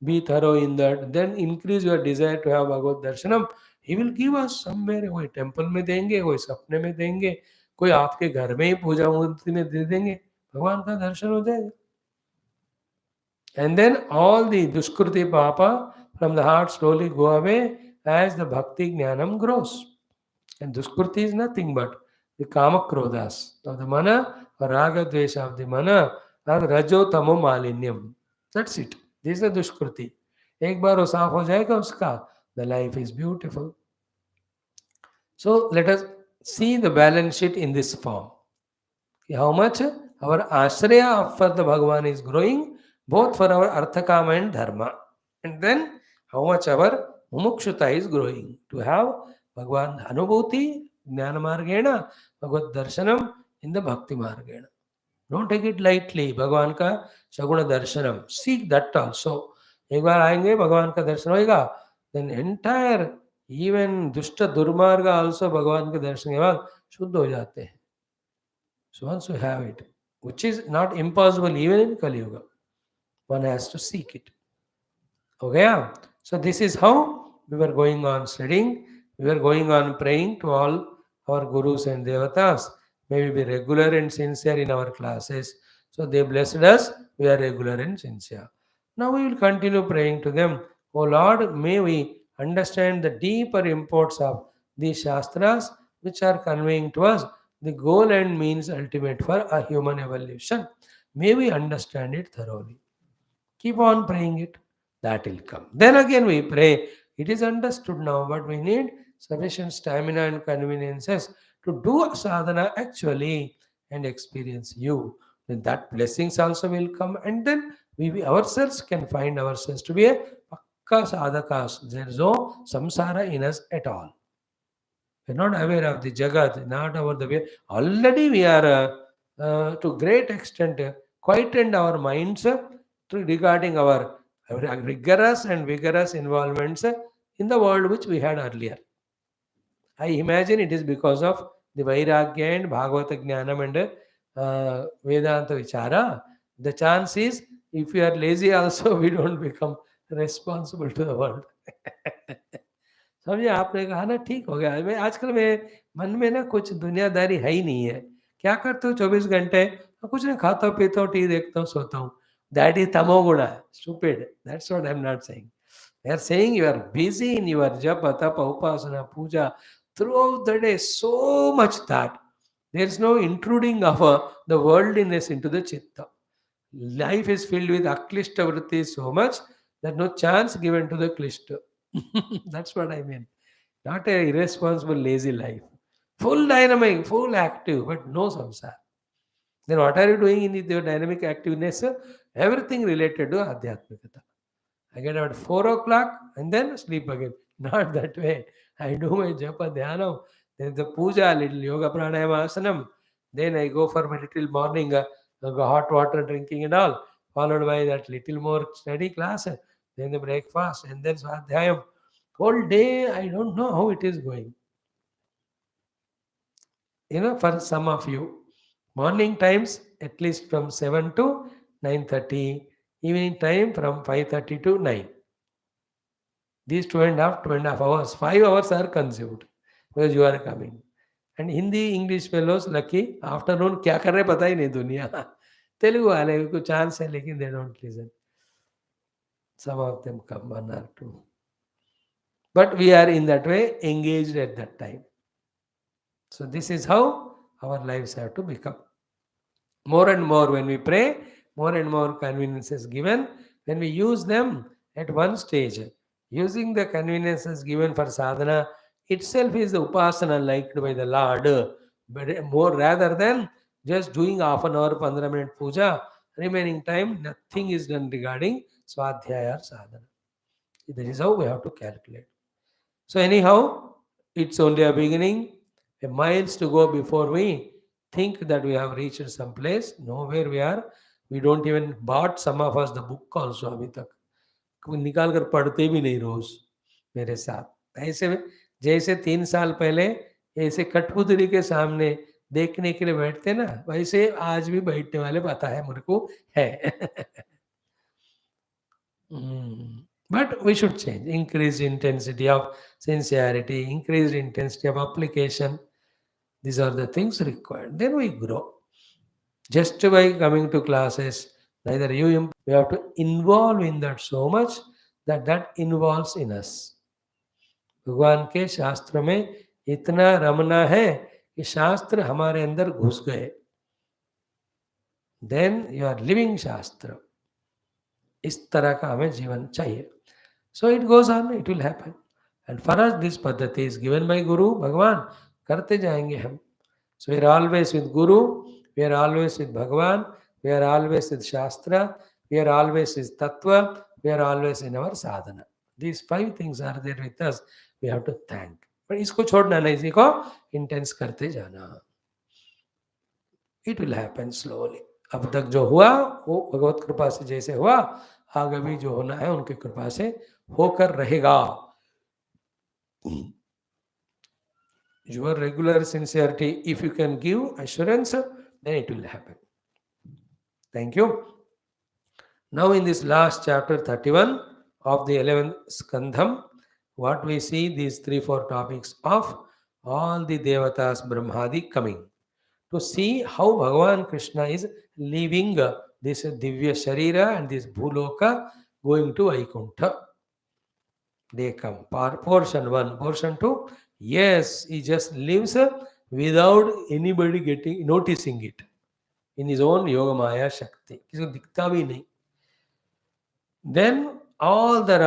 Be thorough in that. Then increase your desire to have Bhagavad Darshanam. He will give us somewhere. कोई temple में देंगे, कोई सपने में देंगे, कोई आपके घर में ही पूजा मूर्ति में दे देंगे, भगवान का दर्शन हो जाएगा. And then all the duskruti papa from the heart slowly go away as the bhakti jnanam grows. And duskruti is nothing but the kama krodhas of the mana or raga dvesha of the mana or rajo tamo malinyam. That's it. This is the duskruti. एक बार वो साफ हो जाएगा उसका, the life is beautiful. So let us see the balance sheet in this form. How much our ashraya for the Bhagavan is growing, both for our arthakama and dharma. And then how much our mumukshata is growing to have Bhagavan anubhuti, jnana margena, Bhagavad darshanam in the bhakti margena. Don't take it lightly. भगवान का सगुण दर्शनम, seek that also. एक बार आएंगे भगवान का दर्शन होएगा, then entire even दुष्ट दुर्मार्ग also भगवान के दर्शन के बाद शुद्ध हो जाते हैं. So once you have it, which is not impossible even in Kali Yuga, one has to seek it. Okay, yeah? So this is how we were going on studying. We were going on praying to all our gurus and devatas. May we be regular and sincere in our classes. So they blessed us, we are regular and sincere. Now we will continue praying to them. Oh Lord, may we understand the deeper imports of these Shastras which are conveying to us the goal and means ultimate for a human evolution. May we understand it thoroughly. Keep on praying it. That will come. Then again we pray. It is understood now, but we need sufficient stamina and conveniences to do sadhana actually and experience you. Then that blessings also will come, and then we ourselves can find ourselves to be a pakka sadhakas. There is no samsara in us at all. We are not aware of the jagat, not over the way. Already we are to great extent quietened our minds regarding our rigorous and vigorous involvements in the world which we had earlier. I imagine it is because of the Vairagya and Bhagavata Jnanam and Vedanta Vichara. The chance is, if we are lazy also, we don't become responsible to the world. समझे, आपने कहा ना, ठीक हो गया. मैं आजकल में मन में ना कुछ दुनियादारी है ही नहीं है. क्या करते हो 24 घंटे? कुछ नहीं, खाता हूँ, पीता हूँ, टी देखता हूँ, सोता हूँ. That is tamoguna, stupid. That's what I'm not saying. They are saying you are busy in your japa, tapa, upasana, puja throughout the day, so much that there is no intruding of the worldliness into the chitta. Life is filled with aklishta vritti so much that no chance given to the klishta. That's what I mean. Not a irresponsible, lazy life. Full dynamic, full active, but no samsara. Then what are you doing in your dynamic activeness? Everything related to Adhyatmikata. I get out at 4 o'clock and then sleep again. Not that way. I do my japa dhyanam, then the puja, little yoga pranayama asanam. Then I go for my little morning hot water drinking and all, followed by that little more study class, then the breakfast, and then swadhyayam. Whole day, I don't know how it is going. For some of you, morning times at least from 7 to 9:30, evening time from 5:30 to 9. These 2.5 hours, 5 hours are consumed because you are coming. And Hindi, English fellows, lucky, afternoon क्या कर रहे पता ही नहीं दुनिया. तेलुगु वाले को chance है लेकिन they don't listen. Some of them come 1 or 2. But we are in that way engaged at that time. So this is how our lives have to become. More and more when we pray, more and more conveniences given. When we use them at one stage, using the conveniences given for sadhana itself is the upasana liked by the Lord, but more rather than just doing half an hour, 15 minute puja, remaining time nothing is done regarding swadhyaya or sadhana. That is how we have to calculate. So anyhow, it's only a beginning, a miles to go before we think that we have reached some place. Nowhere we are. We don't even bought some of us the book also अभी तक निकाल कर पढ़ते भी नहीं रोज मेरे साथ ऐसे में जैसे 3 साल पहले ऐसे कठपुतली के सामने देखने के लिए बैठते ना वैसे आज भी बैठने वाले पता है मेरे को है. But we should change. Increased intensity of sincerity, increased intensity of application. These are the things required. Then we grow. Just by coming to classes, neither we have to involve in that so much that that involves in us. भगवान के शास्त्र में इतना रमना है कि शास्त्र हमारे अंदर घुस गए. Then you are living शास्त्र. इस तरह का हमें जीवन चाहिए. So it goes on, it will happen. And for us, this paddhati is given by Guru, Bhagavan. करते जाएंगे हम. So we are always with Guru, we are always with Bhagavan, we are always with Shastra, we are always with Tattva, we are always in our sadhana. These 5 things are there with us. We have to thank. But इसको छोड़ना नहीं, इसी को intense करते जाना. It will happen slowly. अब तक जो हुआ वो भगवत कृपा से जैसे हुआ आगे भी जो होना है उनकी कृपा से होकर रहेगा. Your regular sincerity, if you can give assurance, then it will happen. Thank you. Now in this last chapter 31 of the 11th Skandham, what we see these 3-4 topics of all the Devatas Brahmadi coming to see how Bhagavan Krishna is leaving this Divya Sharira and this Bhuloka going to Vaikuntha. They come. Portion 1, portion 2. Yes, he just lives without anybody noticing it. In his own Yoga Maya Shakti. किसी को दिखता भी नहीं. Then all the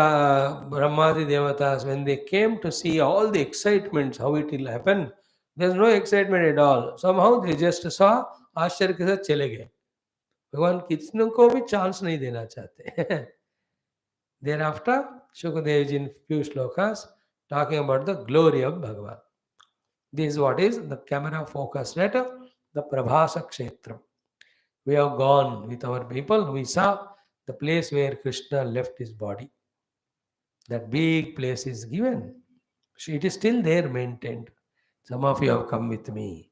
Brahmadi Devatas, when they came to see all the excitements, how it will happen, there's no excitement at all. Somehow they just saw, आश्चर्य के साथ चले गए. भगवान किसी को भी चांस नहीं देना चाहते. Thereafter, Shukadev ji in few shlokas talking about the glory of Bhagavan. This is what is the camera focused at the Prabhasa Kshetra. We have gone with our people, we saw the place where Krishna left his body. That big place is given. It is still there maintained. Some of you have come with me.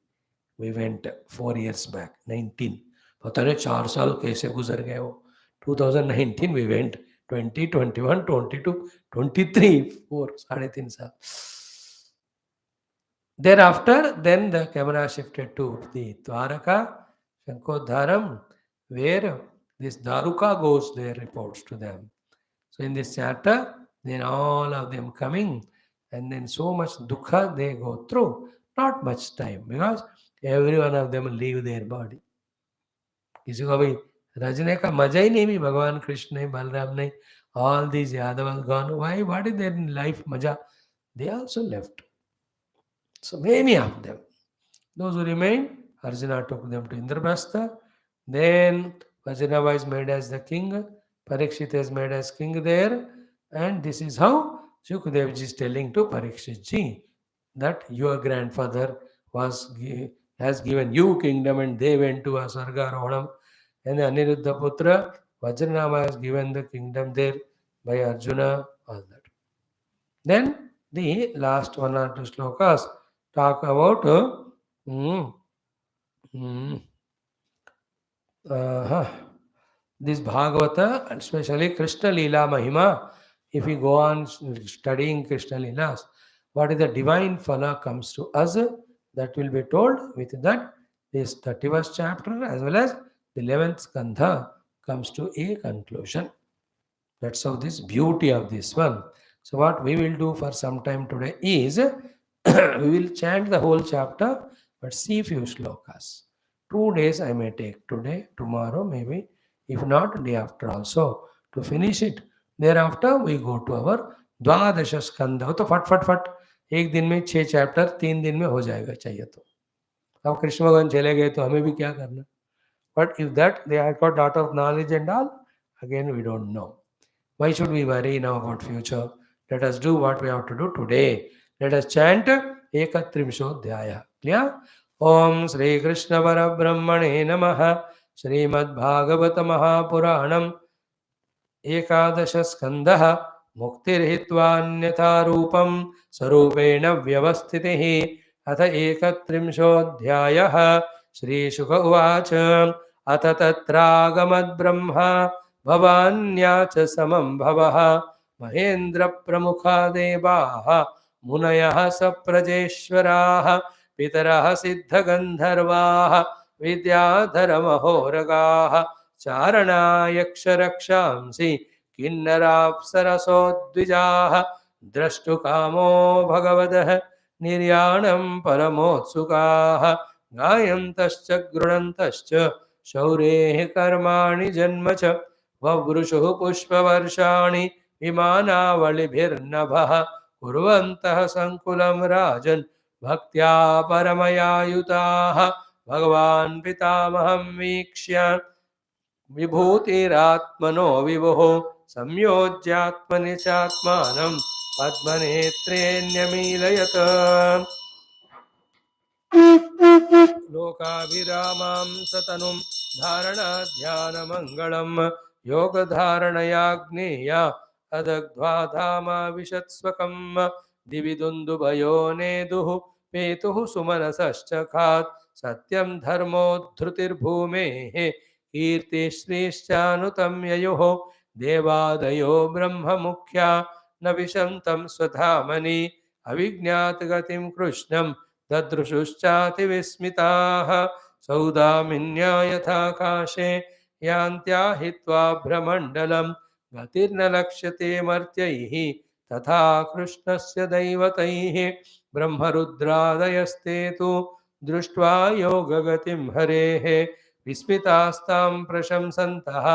We went 4 years back, 19. पता नहीं 4 साल कैसे गुजर गए वो. 2019 we went. 20, 21, 22, 23, 4, 3.5 साल. Thereafter, then the camera shifted to the Dwaraka, Shankodharam, where this Daruka goes there, reports to them. So in this chapter, then all of them coming, and then so much dukha they go through. Not much time, because every one of them leave their body. किसी को अभी रजने का मजा ही नहीं भी भगवान कृष्ण ने बलराम ने all these Yadavas gone. Why? What is their life maja? They also left. So many of them. Those who remained, Arjuna took them to Indraprastha. Then Vajranava is made as the king. Parikshit is made as king there. And this is how Shukadev ji is telling to Parikshit ji that your grandfather has given you kingdom and they went to Asarga Rohanam. And the Aniruddha Putra, Vajranama has given the kingdom there by Arjuna, all that. Then the last 1 or 2 slokas talk about Mm. Mm. Uh-huh. This Bhagavata, and especially Krishna Leela Mahima, if we go on studying Krishna Leelas, what is the divine phala comes to us, that will be told with that this 31st chapter as well as the 11th skandha comes to a conclusion. That's how this beauty of this one. So what we will do for some time today is we will chant the whole chapter, but see few slokas. 2 days I may take, today, tomorrow maybe, if not day after also, to finish it. Thereafter we go to our द्वादश स्कंद. हो तो फट फट फट एक दिन में 6 chapter 3 दिन में हो जाएगा चाहिए तो. अब कृष्ण भगवान चले गए तो हमें भी क्या करना. But if that they have got lot of knowledge and all, again we don't know. Why should we worry now about future? Let us do what we have to do today. Let us chant Ekatrimshodhyaya. Clear? Om Sri Krishna Parabrahmane Namaha. Srimad Bhagavata Mahapuranam एकादश स्कंदः मुक्तिर्हित्वान्यथा रूपं स्वरूपेण व्यवस्थितिः अथ एकत्रिंशोऽध्यायः श्रीशुक उवाच अथ तत्रागमद्ब्रह्मा भवान्या च समं भवः महेन्द्रप्रमुखा देवाः मुनयः सप्रजेश्वराः पितरः सिद्धगन्धर्वाः विद्याधरमहोरगाः चारणायक्षरक्षांसि किन्नराप्सरसोद्विजाः द्रष्टुकामो भगवतः निर्याणं परमोत्सुकाः गायन्तश्च गृणन्तश्च शौरेः कर्माणि जन्म च ववृषुः पुष्पवर्षाणि विमानावलिभिर्नभः कुर्वन्तः सङ्कुलं राजन् भक्त्या परमयायुताः भगवान् पितामहं वीक्ष्य विभूतिरात्मनो विभुः संयोज्यात्मनि चात्मानं पद्मनेत्रेण्यमीलयत् लोकाभिरामां सतनुं धारणाध्यानमङ्गलं योगधारणया ज्ञेया अदग्ध्वा धामा विशत्स्वकं दिवि दुन्दुभयो नेदुः पेतुः सुमनसश्चखात् सत्यं धर्मोद्धृतिर्भूमेः कीर्तिश्रीश्चानुतं ययुः देवादयो ब्रह्ममुख्या न विशन्तं स्वधामनि अविज्ञातगतिं कृष्णं ददृशुश्चातिविस्मिताः सौदामिन्या यथाकाशे यान्त्या हित्वा भ्रमण्डलं गतिर्न लक्ष्यते मर्त्यैः तथा कृष्णस्य दैवतैः ब्रह्मरुद्रादयस्ते तु दृष्ट्वा योगगतिं हरेः विस्मितास्तां प्रशंसन्तः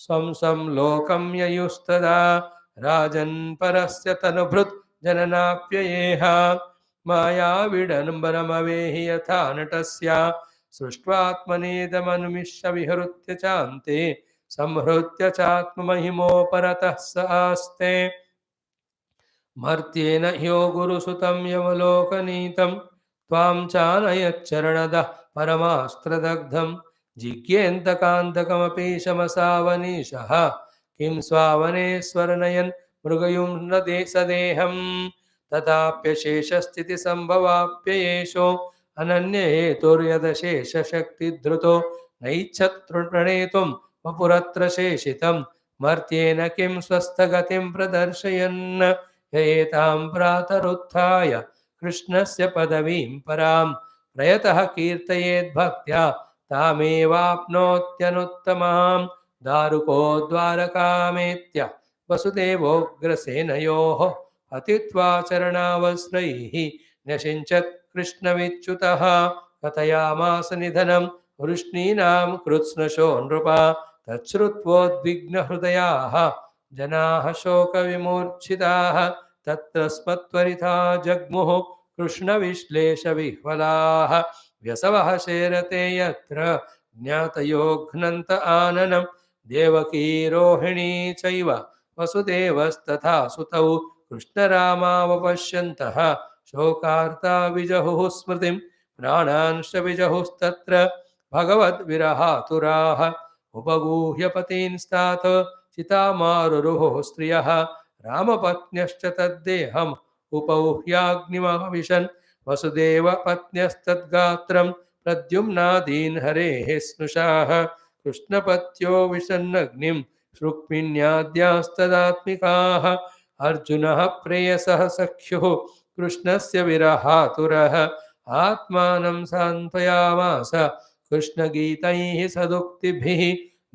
स्वं स्वं लोकं ययुस्तदा राजन् परस्य तनुभृत् जननाप्ययेह मायाविडम्बरमवेहि यथा नटस्य सृष्ट्वात्मनेदमनुमिष्य विहृत्य चान्ते संहृत्य चात्ममहिमोपरतः स आस्ते मर्त्येन ह्यो गुरुसुतं यमलोकनीतं त्वां चानयच्चरणदः परमास्त्रदग्धं जिज्ञेन्तकान्तकमपि शमसावनीशः किं स्वावनेश्वरनयन् मृगयुं न सदेहं तथाप्यशेषस्थितिसम्भवाप्ययेषो अनन्यहेतुर्यदशेषशक्तिधृतो नैच्छत्प्रणेतुं वपुरत्र शेषितं मर्त्येन किं स्वस्थगतिं प्रदर्शयन् एतां प्रातरुत्थाय कृष्णस्य पदवीं परां प्रयतः कीर्तयेद्भक्त्या तामेवाप्नोत्यनुत्तमां दारुको द्वारकामेत्य वसुदेवोग्रसेनयोः अतित्वा चरणावस्त्रैः न्यषिञ्चत् कृष्णविच्युतः कथयामास निधनं वृष्णीनां कृत्स्नशो नृपा तच्छ्रुत्वोद्विग्नहृदयाः जनाः शोकविमूर्छिताः तत्र स्मत्वरिथा जग्मुः कृष्णविश्लेषविह्वलाः व्यसवः शेरते यत्र ज्ञातयो घ्नन्त आननं देवकी रोहिणी चैव वसुदेवस्तथा सुतौ कृष्णरामावपश्यन्तः शोकार्ता विजहुः स्मृतिं प्राणांश्च विजहुस्तत्र भगवद्विरहातुराः उपगूह्य पतींस्तात चितामारुरुः स्त्रियः रामपत्न्यश्च तद्देहम् उपौह्याग्निमविशन् वसुदेव पत्न्यस्तद्गात्रं प्रद्युम्नादीन् हरेः स्नुषाः कृष्णपत्यो विषन्नग्निं रुक्मिण्याद्यास्तदात्मिकाः अर्जुनः प्रेयसः सख्युः कृष्णस्य विरहातुरः आत्मानं सान्त्वयामास कृष्णगीतैः सदुक्तिभिः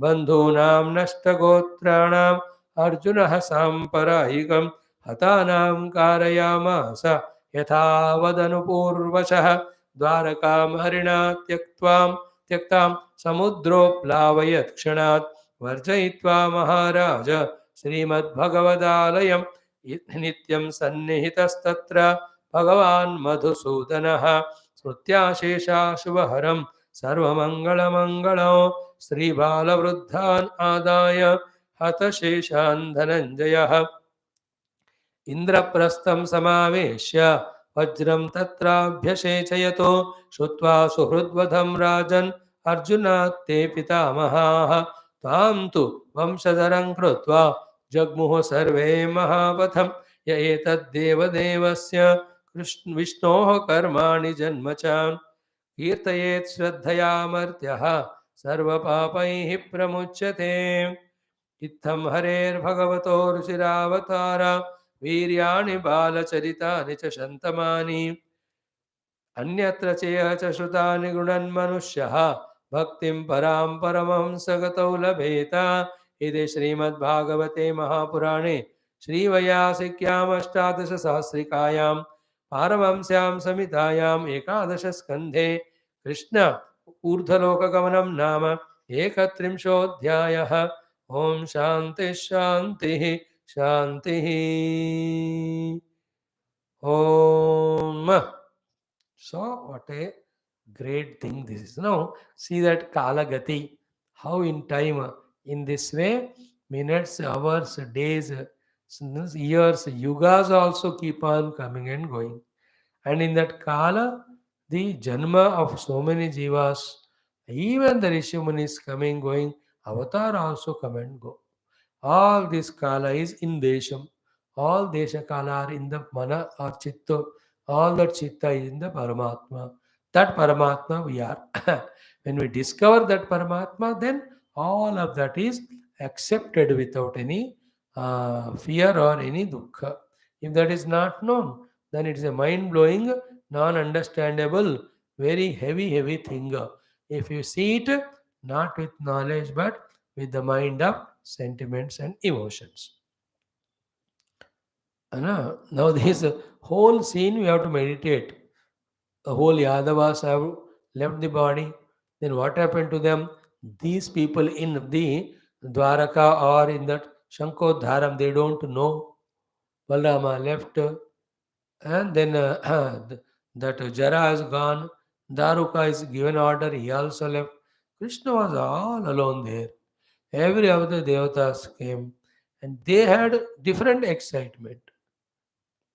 बन्धूनां नष्टगोत्राणाम् अर्जुनः साम्प्रदायिकं हतानां कारयामास यथा वदनुपूर्वशः द्वारकां हरिणा त्यक्तां समुद्रोप्लावयत् क्षणात् वर्जयित्वा महाराज श्रीमद्भगवदालयं नित्यं सन्निहितस्तत्र भगवान् मधुसूदनः स्मृत्याशेषाशुभहरं सर्वमङ्गलमङ्गलो श्रीबालवृद्धान् आदाय हतशेषान् धनञ्जयः इन्द्रप्रस्थं समावेश्य वज्रं तत्राभ्यषेचयतो श्रुत्वा सुहृद्वधं राजन् अर्जुनात् ते पितामहाः तां तु वंशधरं कृत्वा जग्मुः सर्वे महापथं य एतद्देवदेवस्य विष्णोः कर्माणि जन्म च कीर्तयेत् श्रद्धयामर्त्यः सर्वपापैः प्रमुच्यते इत्थं हरेर्भगवतो ऋषिरावतार वीर्याणि बालचरितानि च शन्तमानि अन्यत्र चेह च श्रुतानि गृणन्मनुष्यः भक्तिं परां परमहंसगतौ लभेत इति श्रीमद्भागवते महापुराणे श्रीवैयासिक्यामष्टादशसहस्रिकायां पारमहंस्यां संहितायाम् एकादशस्कन्धे कृष्ण ऊर्ध्वलोकगमनं नाम एकत्रिंशोऽध्यायः। ओम शांति शांति शांति। Om. So what a great thing this is. Now see that Kala Gati, how in time, in this way, minutes, hours, days, years, yugas also keep on coming and going. And in that Kala, the Janma of so many jivas, even the Rishi Munis coming, going, avatar also come and go. All this Kala is in Desham. All Desha Kala are in the Mana or Chitta. All that Chitta is in the Paramatma. That Paramatma we are. When we discover that Paramatma, then all of that is accepted without any fear or any dukkha. If that is not known, then it is a mind-blowing, non-understandable, very heavy, heavy thing. If you see it, not with knowledge, but with the mind of sentiments and emotions. Now this whole scene we have to meditate. The whole Yadavas have left the body. Then what happened to them? These people in the Dwaraka or in that Shankodharam, they don't know. Balrama left, and then that Jara has gone. Daruka is given order, he also left. Krishna was all alone there. Every other devatas came and they had different excitement.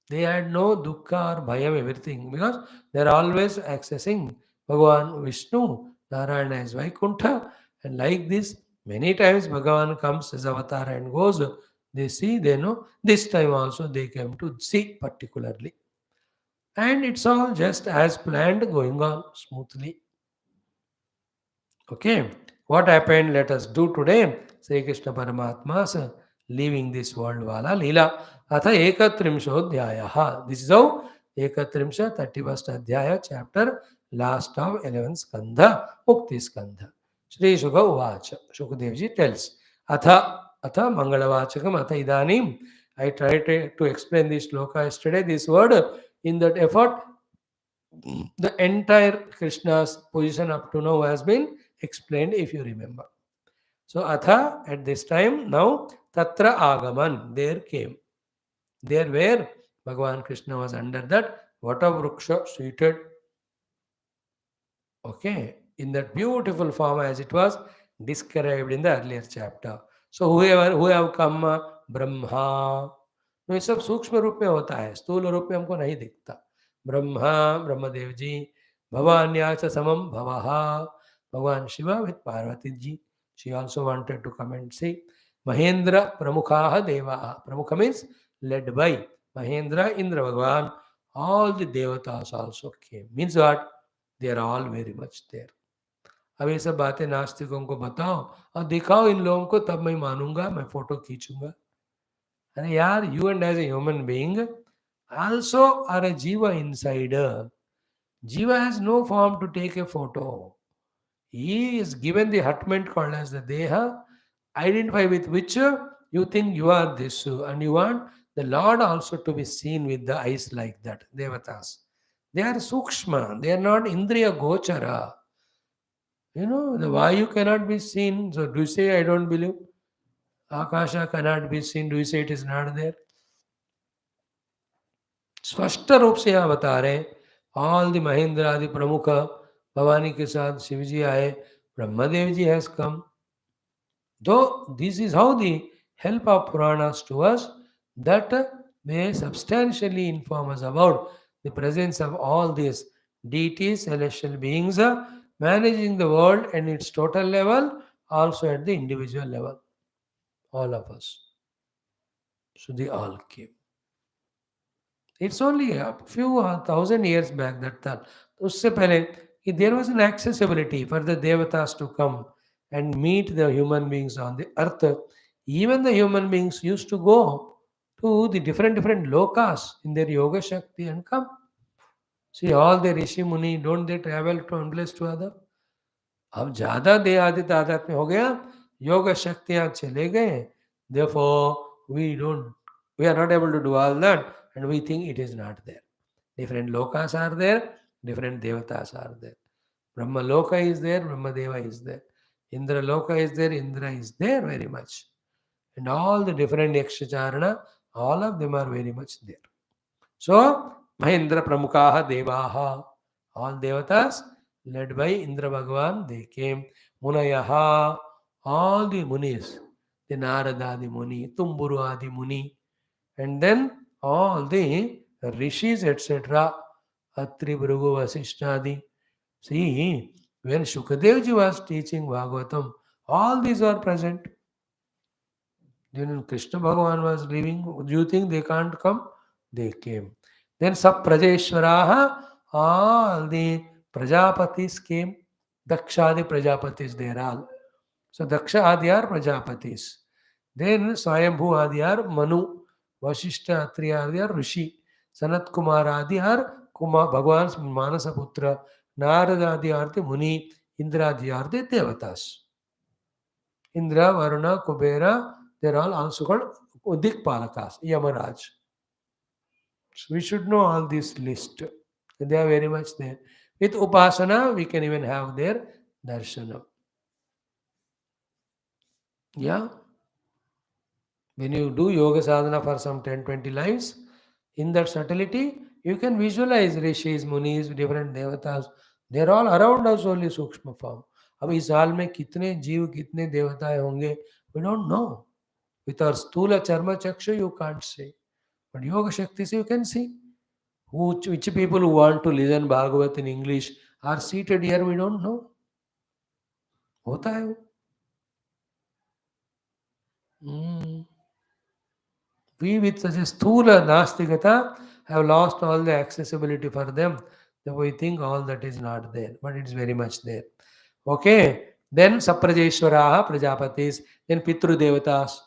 They had no dukkha or bhayam, everything, because they are always accessing Bhagavan Vishnu, Narayana as Vaikuntha, and like this, many times Bhagavan comes as avatar and goes. They see, they know. This time also they came to see particularly. And it's all just as planned, going on smoothly. Okay, what happened? Let us do today. Sri Krishna Paramatma's leaving this world Vala Leela. Atha Ekatrimshodhyayaha. This is how Ekatrimsha 31st Adhyaya chapter last of 11th Skandha Mukti Skandha. Shri Shuka Uvacha. Shukadevji tells Atha Mangalavachakam Atha Idanim. I tried to explain this shloka yesterday. This word in that effort, the entire Krishna's position up to now has been explained if you remember. So Atha at this time now Tatra Agaman, there came. There where Bhagavan Krishna was under that Vatavruksha seated. Okay, in that beautiful form as it was described in the earlier chapter. So who have come Brahma. No, ये सब सूक्ष्म रूप में होता है, स्थूल रूप में हमको नहीं दिखता. ब्रह्मा ब्रह्मदेव जी, भवान्या च समम भवः, Bhagavan Shiva with Parvati ji. She also wanted to come and see. Mahendra Pramukhaha Devaha. Pramukha means led by Mahendra, Indra Bhagavan. all the devatas also came. Means what? They are all very much there. अब ये सब बातें नास्तिकों को बताओ और दिखाओ इन लोगों को, तब मैं मानूंगा, मैं फोटो खींचूंगा. अरे यार, you and as a human being also are a jiva inside. Jiva has no form to take a photo. He is given the hutment called as the Deha, identify with which you think you are this, and you want the Lord also to be seen with the eyes like that. Devatas. They are sukshma, they are not indriya gochara. You know, the Vayu cannot be seen. So do you say I don't believe? Akasha cannot be seen. Do you say it is not there? स्पष्ट रूप से यहाँ बता रहे हैं, all the Mahendra आदि प्रमुख भवानी के साथ शिव जी आए, Brahmadev ji has come. Though this is how the help of Puranas to us, that they substantially inform us about the presence of all these deities, celestial beings, managing the world and its total level, also at the individual level, all of us. So they all came. It's only a few thousand years back that था. उससे पहले कि there was an accessibility for the devatas to come and meet the human beings on the earth. Even the human beings used to go to the different lokas in their yoga shakti and come. See, all the rishi muni, don't they travel from one place to other? अब ज्यादा देहादित आदत में हो गया, योग शक्तियां चले गए. Therefore, we are not able to do all that, and we think it is not there. Different lokas are there, different devatas are there. Brahma Loka is there, Brahma Deva is there. Indra Loka is there, Indra is there very much. And all the different Yakshacharana, all of them are very much there. So, Mahendra Pramukaha Devaha, all devatas led by Indra Bhagavan, they came. Munayaha, all the munis, the Narada Adi Muni, Tumburu Adi Muni, and then all the rishis, etc. Atri, Bhrigu, Vasishtadi. See, when Shukadevji was teaching Bhagavatam, all these are present. Then Krishna Bhagavan was leaving. Do you think they can't come? They came. Then Sab Prajeshwaraha, all the Prajapatis came. Dakshadi Prajapatis, they are all. So Daksha Adi are Prajapatis. Then Swayambhu Adi are Manu. Vashishta Atri Adi are Rishi. Sanat Kumar Adi are Bhagavan's Manasa Putra. Narada Adi are the Muni. Indra Adi are the Devatas. Indra, Varuna, Kubera, they're all also called Udikpalakas, Yamaraj. So we should know all this list. They are very much there. With Upasana, we can even have their Darshana. Yeah. When you do Yoga Sadhana for some 10-20 lives, in that subtlety, you can visualize Rishis, Munis, different Devatas. They're all around us only Sukshma form. अब इस हाल में कितने जीव कितने देवताएं होंगे, we don't know. With our stula charma chaksha, you can't say. But yoga shakti, you can see. Which people who want to listen Bhagavat in English are seated here, we don't know. होता है वो. We with such a sthula nastigata have lost all the accessibility for them. So we think all that is not there, but it's very much there. Okay. Then Saprajeshwaraha, Prajapatis, then Pitru Devatas,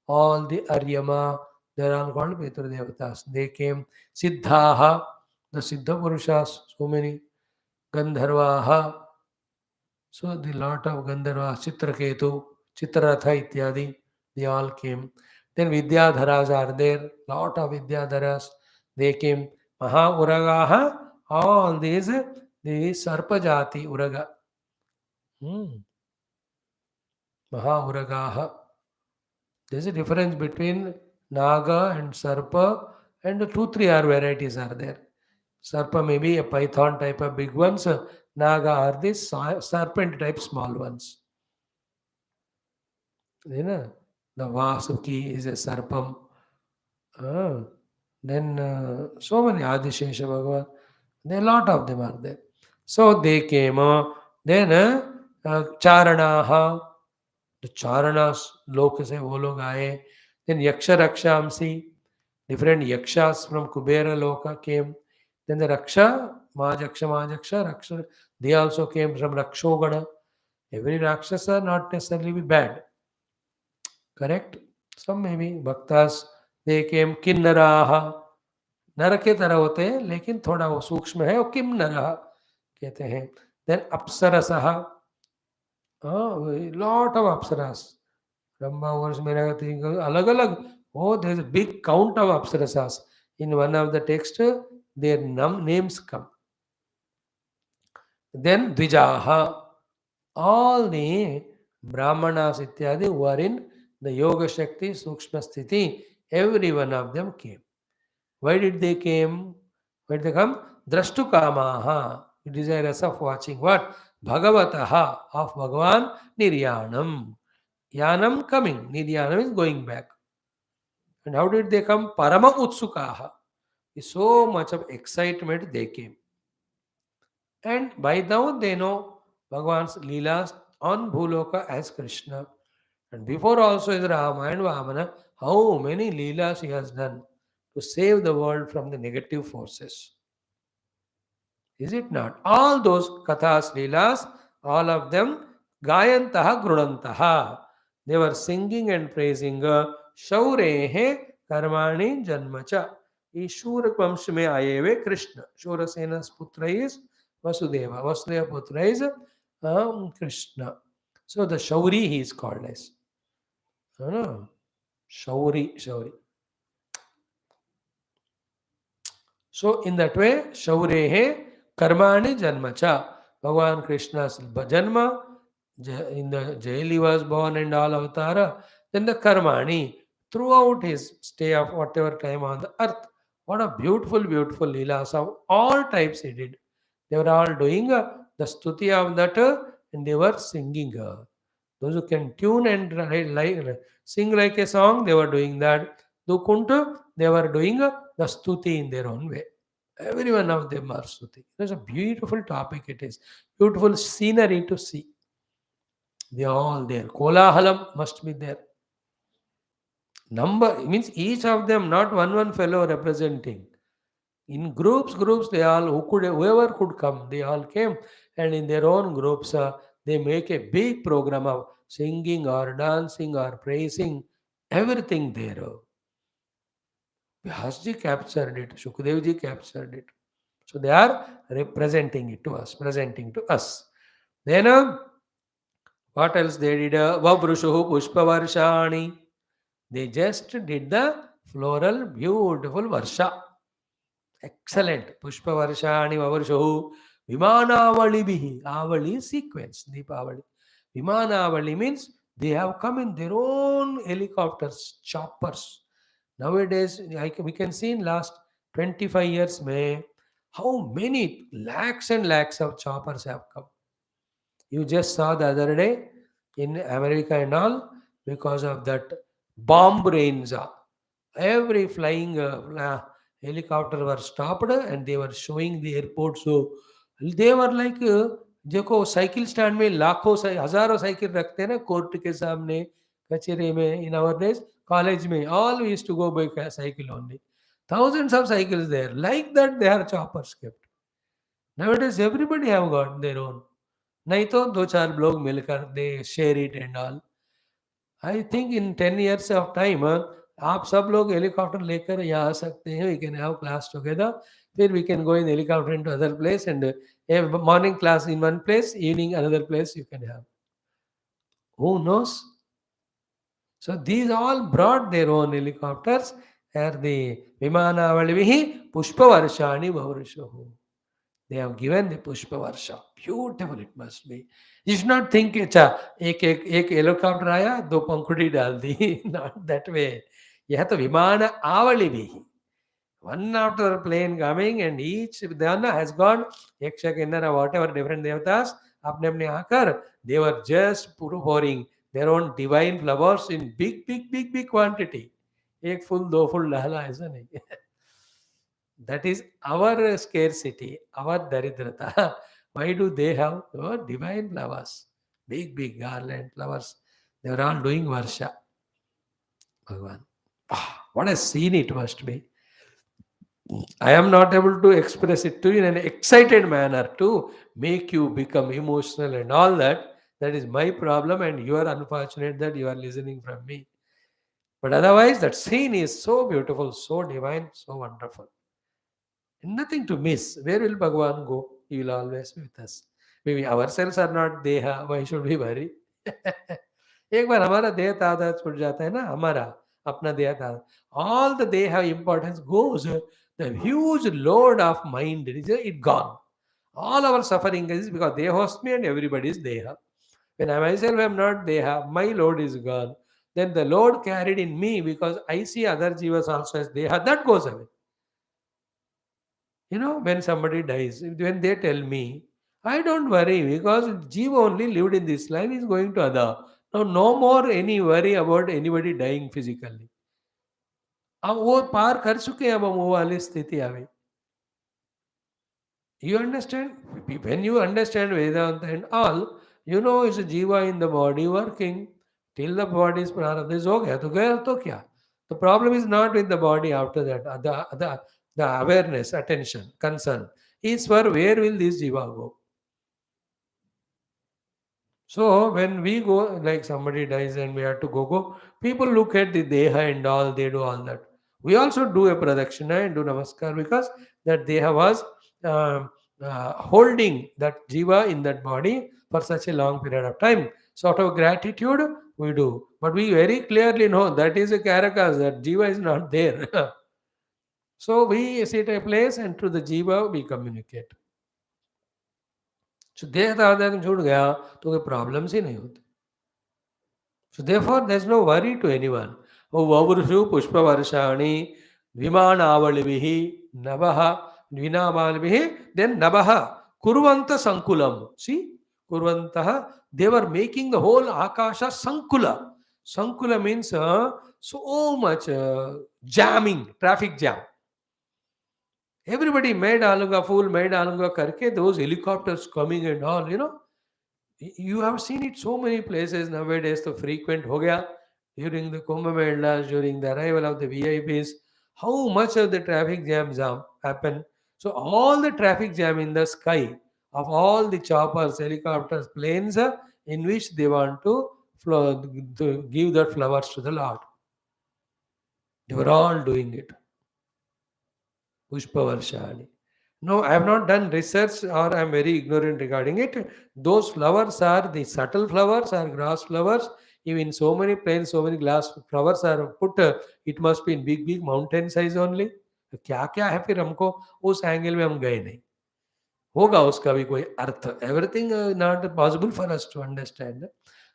all the Aryama, they are all called Pitru Devatas. They came. Siddhaha, the Siddha Purushas, so many. Gandharvaha, so the lot of Gandharva, Chitraketu, Chitraratha ityadi, they all came. Then Vidyadharas are there, lot of Vidyadharas, they came. Maha Uragaha, all these, the Sarpajati Uraga. Maha Uragaha. There's a difference between Naga and Sarpa, and 2-3 are varieties are there. Sarpa may be a python type of big ones. Naga are the serpent type small ones. You know, the Vasuki is a Sarpam. Then so many Adishesha Bhagavan. There are a lot of them are there. So they came. Then Charanaha. The Charanas, lok se wo log aaye. Then Yaksha Rakshamsi. Different Yakshas from Kubera Loka came. Then the Raksha, Raksha, they also came from Rakshogana. Every Rakshasa not necessarily be bad. Correct? Some maybe Bhaktas, they came Kinnaraha. नर के तरह होते हैं लेकिन थोड़ा वो सूक्ष्म है, वो किम नरह कहते हैं. देन अप्सरसः, लॉट ऑफ अप्सरास. ब्रह्मा वर्ष मेरा अलग अलग. Oh, there is a big count of apsarasas. In one of the text, their names come. Then Dvijaha, all the Brahmanas ityadi who are in the Yoga Shakti, Sukshma Sthiti, every one of them came. Why did they came? Why did they come? Drashtu Kamaha, desirous of watching what? Bhagavataha, of Bhagavan, Niryanam. Yanam coming, Niryanam is going back. And how did they come? Parama Utsukaha. With so much of excitement they came. And by now they know Bhagavan's Leelas on Bhuloka as Krishna. And before also is Rama and Vamana, how many Leelas he has done to save the world from the negative forces. Is it not? All those Kathas, Leelas, all of them, Gayantaha Grunantaha. They were singing and praising Shaurehe Karmani Janmacha. इस शूर वंश में आए हुए कृष्ण. शूरसेन पुत्र is Vasudev. Vasudev पुत्र is Krishna. So the Shauri he is called as Shauri. So in that way, Shaurehe Karmani Janmacha. Bhagavan Krishna's Janma, in the jail he was born and all avatara. Then the Karmani, throughout his stay of whatever time on the earth. What a beautiful, beautiful Leelas of all types he did. They were all doing the stuti of that and they were singing. Those who can tune and sing like a song, they were doing that. Those couldn't, they were doing the stuti in their own way. Every one of them are stuti. It's a beautiful topic it is. Beautiful scenery to see. They are all there. Kolahalam must be there. Number means each of them, not one fellow representing. In groups, they all whoever could come, they all came, and in their own groups, they make a big program of singing or dancing or praising, everything there. Vyasji captured it, Shukadevji captured it. So they are representing it to us, presenting to us. Then what else they did? Vavrushuhu Pushpavarshani. They just did the floral, beautiful Varsha. Excellent. Pushpa Varshani Vavrushuhu. Vimanavali bihi. Avali sequence. Deepavali. Vimanavali means they have come in their own helicopters, choppers. Nowadays, we can see in last 25 years, how many lakhs and lakhs of choppers have come. You just saw the other day in America and all, because of that bomb rains. Every flying helicopter were stopped and they were showing the airport. So they were like, देखो cycle stand में लाखों हजारों cycle रखते हैं ना court के सामने, कचेरे में, इन आवर डेज कॉलेज में, all we used to go by cycle only. Thousands of cycles there. Like that they are choppers kept. Nowadays everybody have got their own. नहीं तो दो चार लोग मिलकर they share it and all. I think in 10 years of time, आप सब लोग helicopter लेकर यहाँ आ सकते हैं. We can have class together. Then we can go in helicopter into other place and have morning class in one place, evening another place you can have. Who knows? So these all brought their own helicopters. Are the Vimana Valivihi Pushpa Varshani Vavrushahu. They have given the Pushpa Varsha. Beautiful it must be. You should not think अच्छा एक helicopter आया दो पंखुड़ी डाल दी. Not that way. यह तो विमान आवली भी. One after a plane coming and each Dhyana has got Yaksha, Kinnara, whatever different devatas, apne apne aakar, they were just pouring their own divine flowers in big quantity. एक फूल दो फूल डाला ऐसा नहीं. That is our scarcity, our daridrata. Why do they have divine flowers? Big garland flowers. They were all doing Varsha. Bhagavan. What a scene it must be. I am not able to express it to you in an excited manner to make you become emotional and all that. That is my problem, and you are unfortunate that you are listening from me. But otherwise, that scene is so beautiful, so divine, so wonderful. Nothing to miss. Where will Bhagavan go? He will always be with us. Maybe ourselves are not deha. Why should we worry? एक बार हमारा देह S छूट जाता है ना, हमारा अपना देह S, all the deha importance goes, the huge load of mind is it gone. All our suffering is because dehosmi and everybody is deha. When I myself am not deha, my load is gone. Then the load carried in me because I see other jivas also as deha, that goes away. When somebody dies, when they tell me, I don't worry because Jiva only lived in this life, is going to other. Now, no more any worry about anybody dying physically. अब वो पार कर चुके हैं, अब हम वो वाली स्थिति आ गई. You understand? When you understand Vedanta and all, it's a Jiva in the body working till the body is prarabdha is हो गया तो गया तो क्या? The problem is not with the body after that. The awareness, attention, concern is for where will this Jiva go? So when we go, like somebody dies and we have to go, people look at the Deha and all, they do all that. We also do a Pradakshina and do Namaskar because that Deha was holding that Jiva in that body for such a long period of time. So out of gratitude, we do. But we very clearly know that is a Karakas, that Jiva is not there. So we sit a place and through the Jiva we communicate. So देह दादा छूट गया तो कोई problems ही नहीं होती. So therefore, there's no worry to anyone. Oh, Vavrusu Pushpavarshani Vimanavalivihi Navaha Vinavalivihi, then Navaha Kurvanta Sankulam. See, Kurvantaha, they were making the whole Akasha Sankula. Sankula means so much jamming, traffic jam. Everybody made alunga fool, made alunga karke, those helicopters coming and all, You have seen it so many places nowadays, so frequent ho gaya during the Kumbh Melas, during the arrival of the VIPs, how much of the traffic jams happen. So all the traffic jam in the sky of all the choppers, helicopters, planes, in which they want to give their flowers to the Lord. They were all doing it. Pushpavarshani. No, I have not done research or I am very ignorant regarding it. Those flowers are the subtle flowers or grass flowers. Even so many planes, so many glass flowers are put. It must be in big mountain size only. क्या क्या है फिर हमको उस angle में हम गए नहीं. होगा उसका भी कोई अर्थ. Everything not possible for us to understand.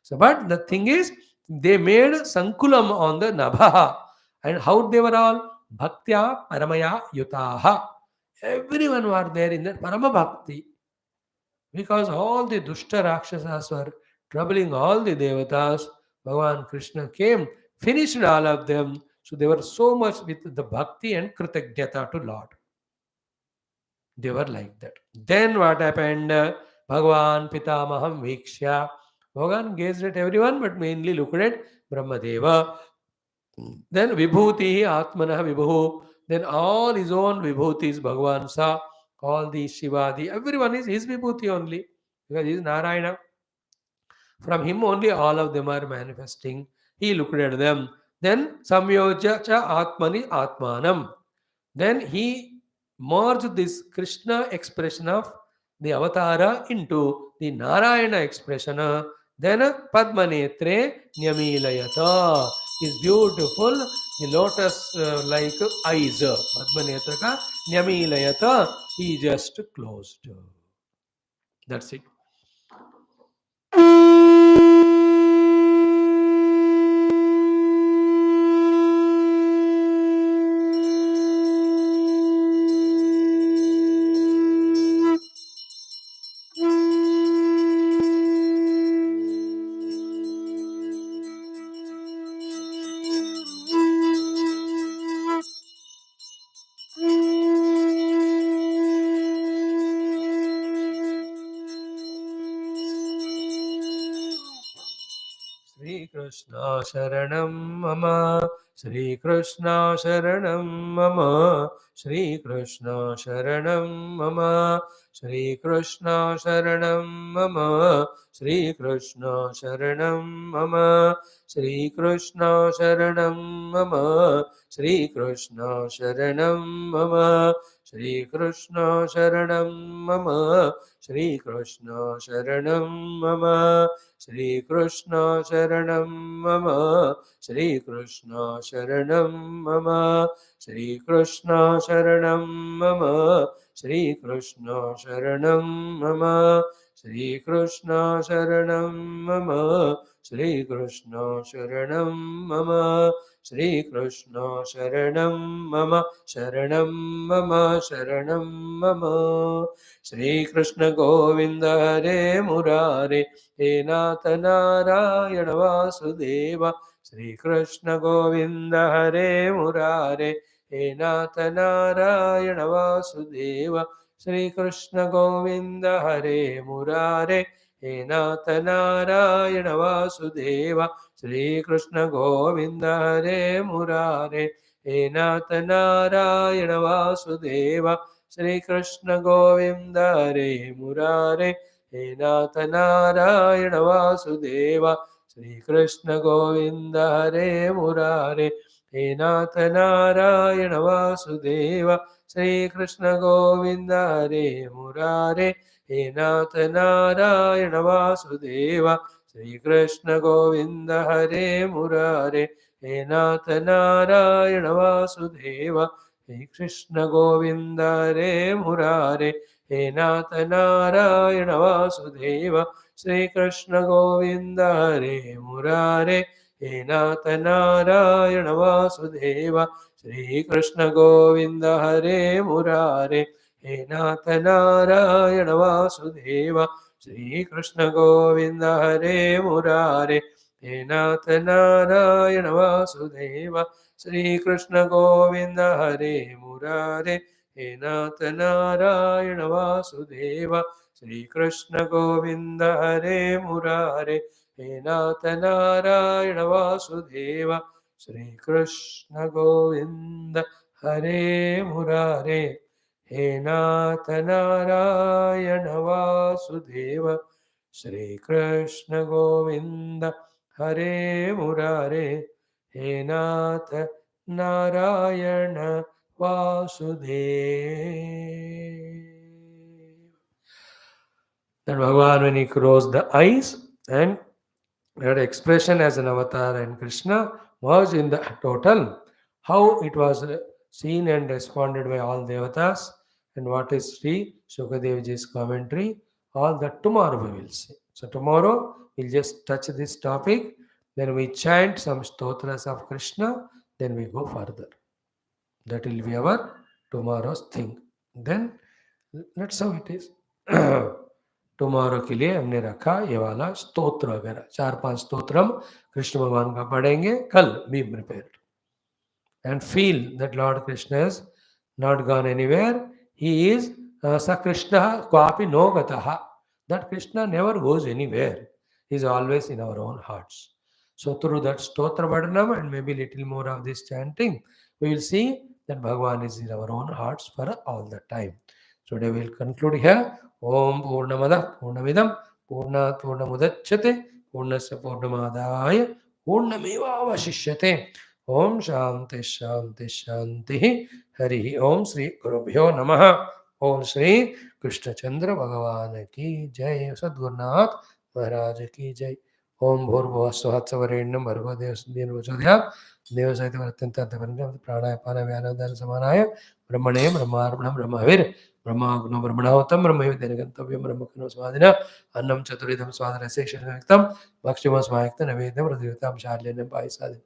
So, but the thing is, they made sankulam on the nabha, and how they were all bhaktya paramaya yutaha. Everyone were there in that parama bhakti, because all the dushta rakshasas were troubling all the devatas. Bhagavan Krishna came, finished all of them. So they were so much with the bhakti and kritagnyata to Lord. They were like that. Then what happened? Bhagavan Pitamaham Vikshya. Bhagavan gazed at everyone, but mainly looked at Brahmadeva. Then Vibhuti Atmanah Vibhu. Then all his own Vibhutis Bhagavan saw. All the Shiva, everyone is his Vibhuti only. Because he is Narayana. From him only all of them are manifesting. He looked at them. Then Samyoja cha Atmani Atmanam. Then he merged this Krishna expression of the avatara into the Narayana expression. Then Padmanetre Nyamilayata is beautiful, the lotus like eyes. Padmanetra ka Nyamilayata, he just closed. That's it. Krishna शरणं मम श्रीकृष्ण शरणं मम श्रीकृष्ण शरणं मम श्रीकृष्ण शरणं मम श्रीकृष्ण शरणं मम श्रीकृष्ण शरणं मम श्रीकृष्ण शरणं मम श्रीकृष्ण शरणं मम श्रीकृष्ण शरणं मम श्रीकृष्ण शरणं मम श्रीकृष्ण शरणं मम श्रीकृष्ण शरणं मम श्रीकृष्ण शरणं मम श्रीकृष्ण शरणं मम श्रीकृष्ण शरणं मम श्रीकृष्ण शरणं मम शरणं मम शरणं मम श्रीकृष्ण गोविन्द हरे मुरारे हे नाथ नारायण वासुदेव श्रीकृष्ण गोविन्द हरे मुरारे हे नाथ नारायण वासुदेव श्रीकृष्ण गोविन्द हरे मुरारे हे नाथ नारायण वासुदेव श्रीकृष्ण गोविन्द हरे मुरारे हे नाथ नारायण वासुदेव श्रीकृष्ण गोविन्द हरे मुरारे हे नाथ नारायण वासुदेव श्रीकृष्ण गोविन्द हरे मुरारे हे नाथ नारायण वासुदेव श्रीकृष्ण गोविन्द हरे मुरारे हे नाथ नारायण वासुदेव श्रीकृष्ण गोविन्द हरे मुरारे हे नाथ नारायण वासुदेव हे कृष्ण गोविन्द हरे मुरारे हे नाथ नारायण वासुदेव श्रीकृष्ण गोविन्द हरे मुरारे हे नाथ नारायण वासुदेव श्रीकृष्ण गोविन्द हरे मुरारे हे नाथ नारायण वासुदेव श्रीकृष्ण गोविन्द हरे मुरारे हे नाथ नारायण वासुदेव श्रीकृष्ण गोविन्द हरे मुरारे हे नाथ नारायण वासुदेव श्रीकृष्ण गोविन्द हरे मुरारे हे नाथ नारायण वासुदेव श्रीकृष्ण गोविन्द हरे मुरारे हे नाथ नारायण वासुदेव श्रीकृष्ण गोविन्द हरे मुरारे हे नाथ Narayan Vasudev. Then Bhagavan, when he closed the eyes and that expression as an avatar and Krishna was in the total, how it was seen and responded by all devatas, and what is Sri Shukadev-ji's commentary, all that tomorrow we will see. So tomorrow we'll just touch this topic, then we chant some stotras of Krishna, then we go further. That will be our tomorrow's thing. Then that's how it is. Tomorrow के लिए हमने रखा ये वाला स्तोत्र वगैरह 4-5 स्तोत्र हम कृष्ण भगवान का पढ़ेंगे कल. Be prepared and feel that Lord Krishna is not gone anywhere. He is Sa Krishna Kwapi No Gataha. That Krishna never goes anywhere. He is always in our own hearts. So through that Stotra Vadanam and maybe little more of this chanting, we will see that Bhagavan is in our own hearts for all the time. Today we will conclude here. Om Purnamada Purnamidam Purnat Purnamudachyate Purnasya Purnamadaya Purnameva Vashishyate. Om Shanti शांति शांति हरि ओम श्री गुरुभ्यो नमः. ओम श्री कृष्णचंद्र भगवान की जय. सद्गुरुनाथ महाराज की जय. ओम भूर्भुवः स्वः सवरेण्यं भर्गो देवस्य देवसहितं प्राणाय पानाय व्यानोदान समानाय ब्रह्मणे ब्रह्मार्पणं ब्रह्मविर् ब्रह्माग्नो ब्रह्मणाहुतं ब्रह्मविद्येन गन्तव्यं ब्रह्मकर्म स्वादिना अन्नं चतुर्विधं स्वादरसेक्षणयुक्तं भक्ष्यमस्मायक्तं नैवेद्यं हृदयतां शाल्यं पायसादि.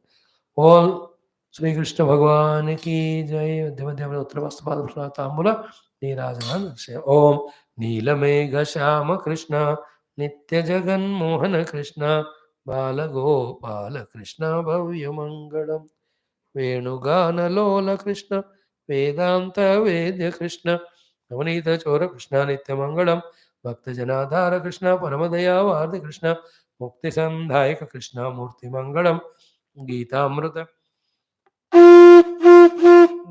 All Sri Krishna Bhagavan ki jai. Devadev Uttamastapad Prasatambula Nirajanan Se Om Neelamegha Shyama Krishna Nitya Jagan Mohana Krishna Bala Gopala Krishna Bhavya Mangalam Venugana Lola Krishna Vedanta Vedya Krishna Navanita Chora Krishna Nitya Mangalam Bhakta Janadhara Krishna Paramadaya Vardi Krishna मुक्तिसन्धायक कृष्णमूर्तिमङ्गलं गीतामृत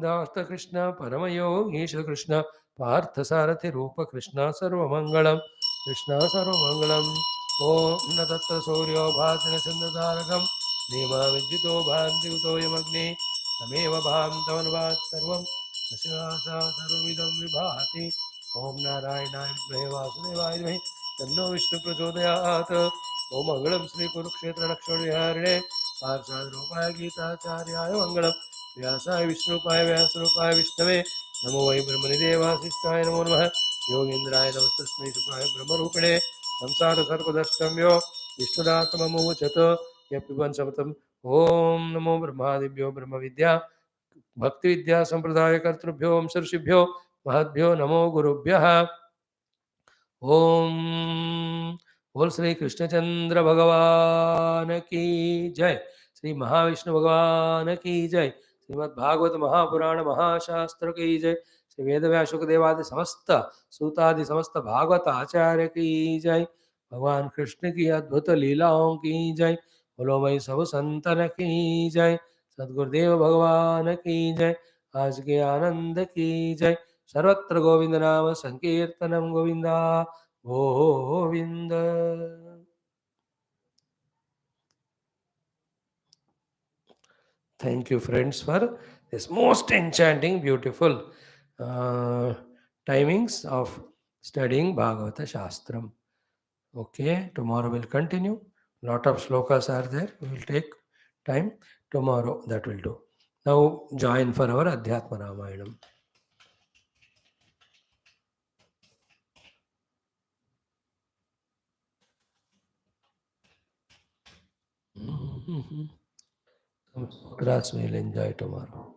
दास्त Krishna परमयोगीश Krishna Parthasarathi रूप कृष्ण सर्वमङ्गलं कृष्ण सर्वमङ्गलम् ॐ न तत्र सूर्यो भाति न चन्द्रतारकं नेमा विद्युतो भान्ति उतो यमग्ने तमेव भान्तवन्वात् सर्वं तस्यासा सर्वमिदं विभाति ॐ नारायणाय विद्महे वासुदेवाय धीमहि तन्नो विष्णु प्रचोदयात् ॐ मङ्गलं श्रीकुरुक्षेत्रनक्षत्रविहारिणे पार्थसारथरूपाय गीताचार्याय मङ्गलम् व्यासाय विष्णुपाय व्यासरूपाय विष्णवे नमो वै ब्रह्मनिदेवासिष्ठाय नमो नमः योगीन्द्राय नमस्तस्मै शुक्राय ब्रह्मरूपिणे संसार सर्वदर्शम्यो विष्णुरात्ममुचत यपिबन् समतम् ॐ नमो ब्रह्मादिभ्यो ब्रह्मविद्या भक्तिविद्या सम्प्रदायकर्तृभ्यो ऋषिभ्यो महद्भ्यो नमो गुरुभ्यः ओम बोल श्री कृष्णचंद्र भगवान की जय। श्री महाविष्णु भगवान की जय। श्रीमद् भागवत महापुराण महाशास्त्र की जय। श्री वेद व्यास शुकदेवादि समस्त सूतादि समस्त भागवत आचार्य की जय। भगवान कृष्ण की अद्भुत लीलाओं की जय। बोलो मई सब संतन की जय। सद्गुरुदेव भगवान की जय। आज के आनंद की जय। सर्वत्र गोविंद नाम संकीर्तनम Govinda Govind. Thank you, friends, for this most enchanting, beautiful timings of studying Bhagavata Shastram. Okay, tomorrow we'll continue. Lot of slokas are there. We will take time tomorrow. That will do. Now join for our Adhyatma Ramayanam. Some sutras we'll enjoy tomorrow.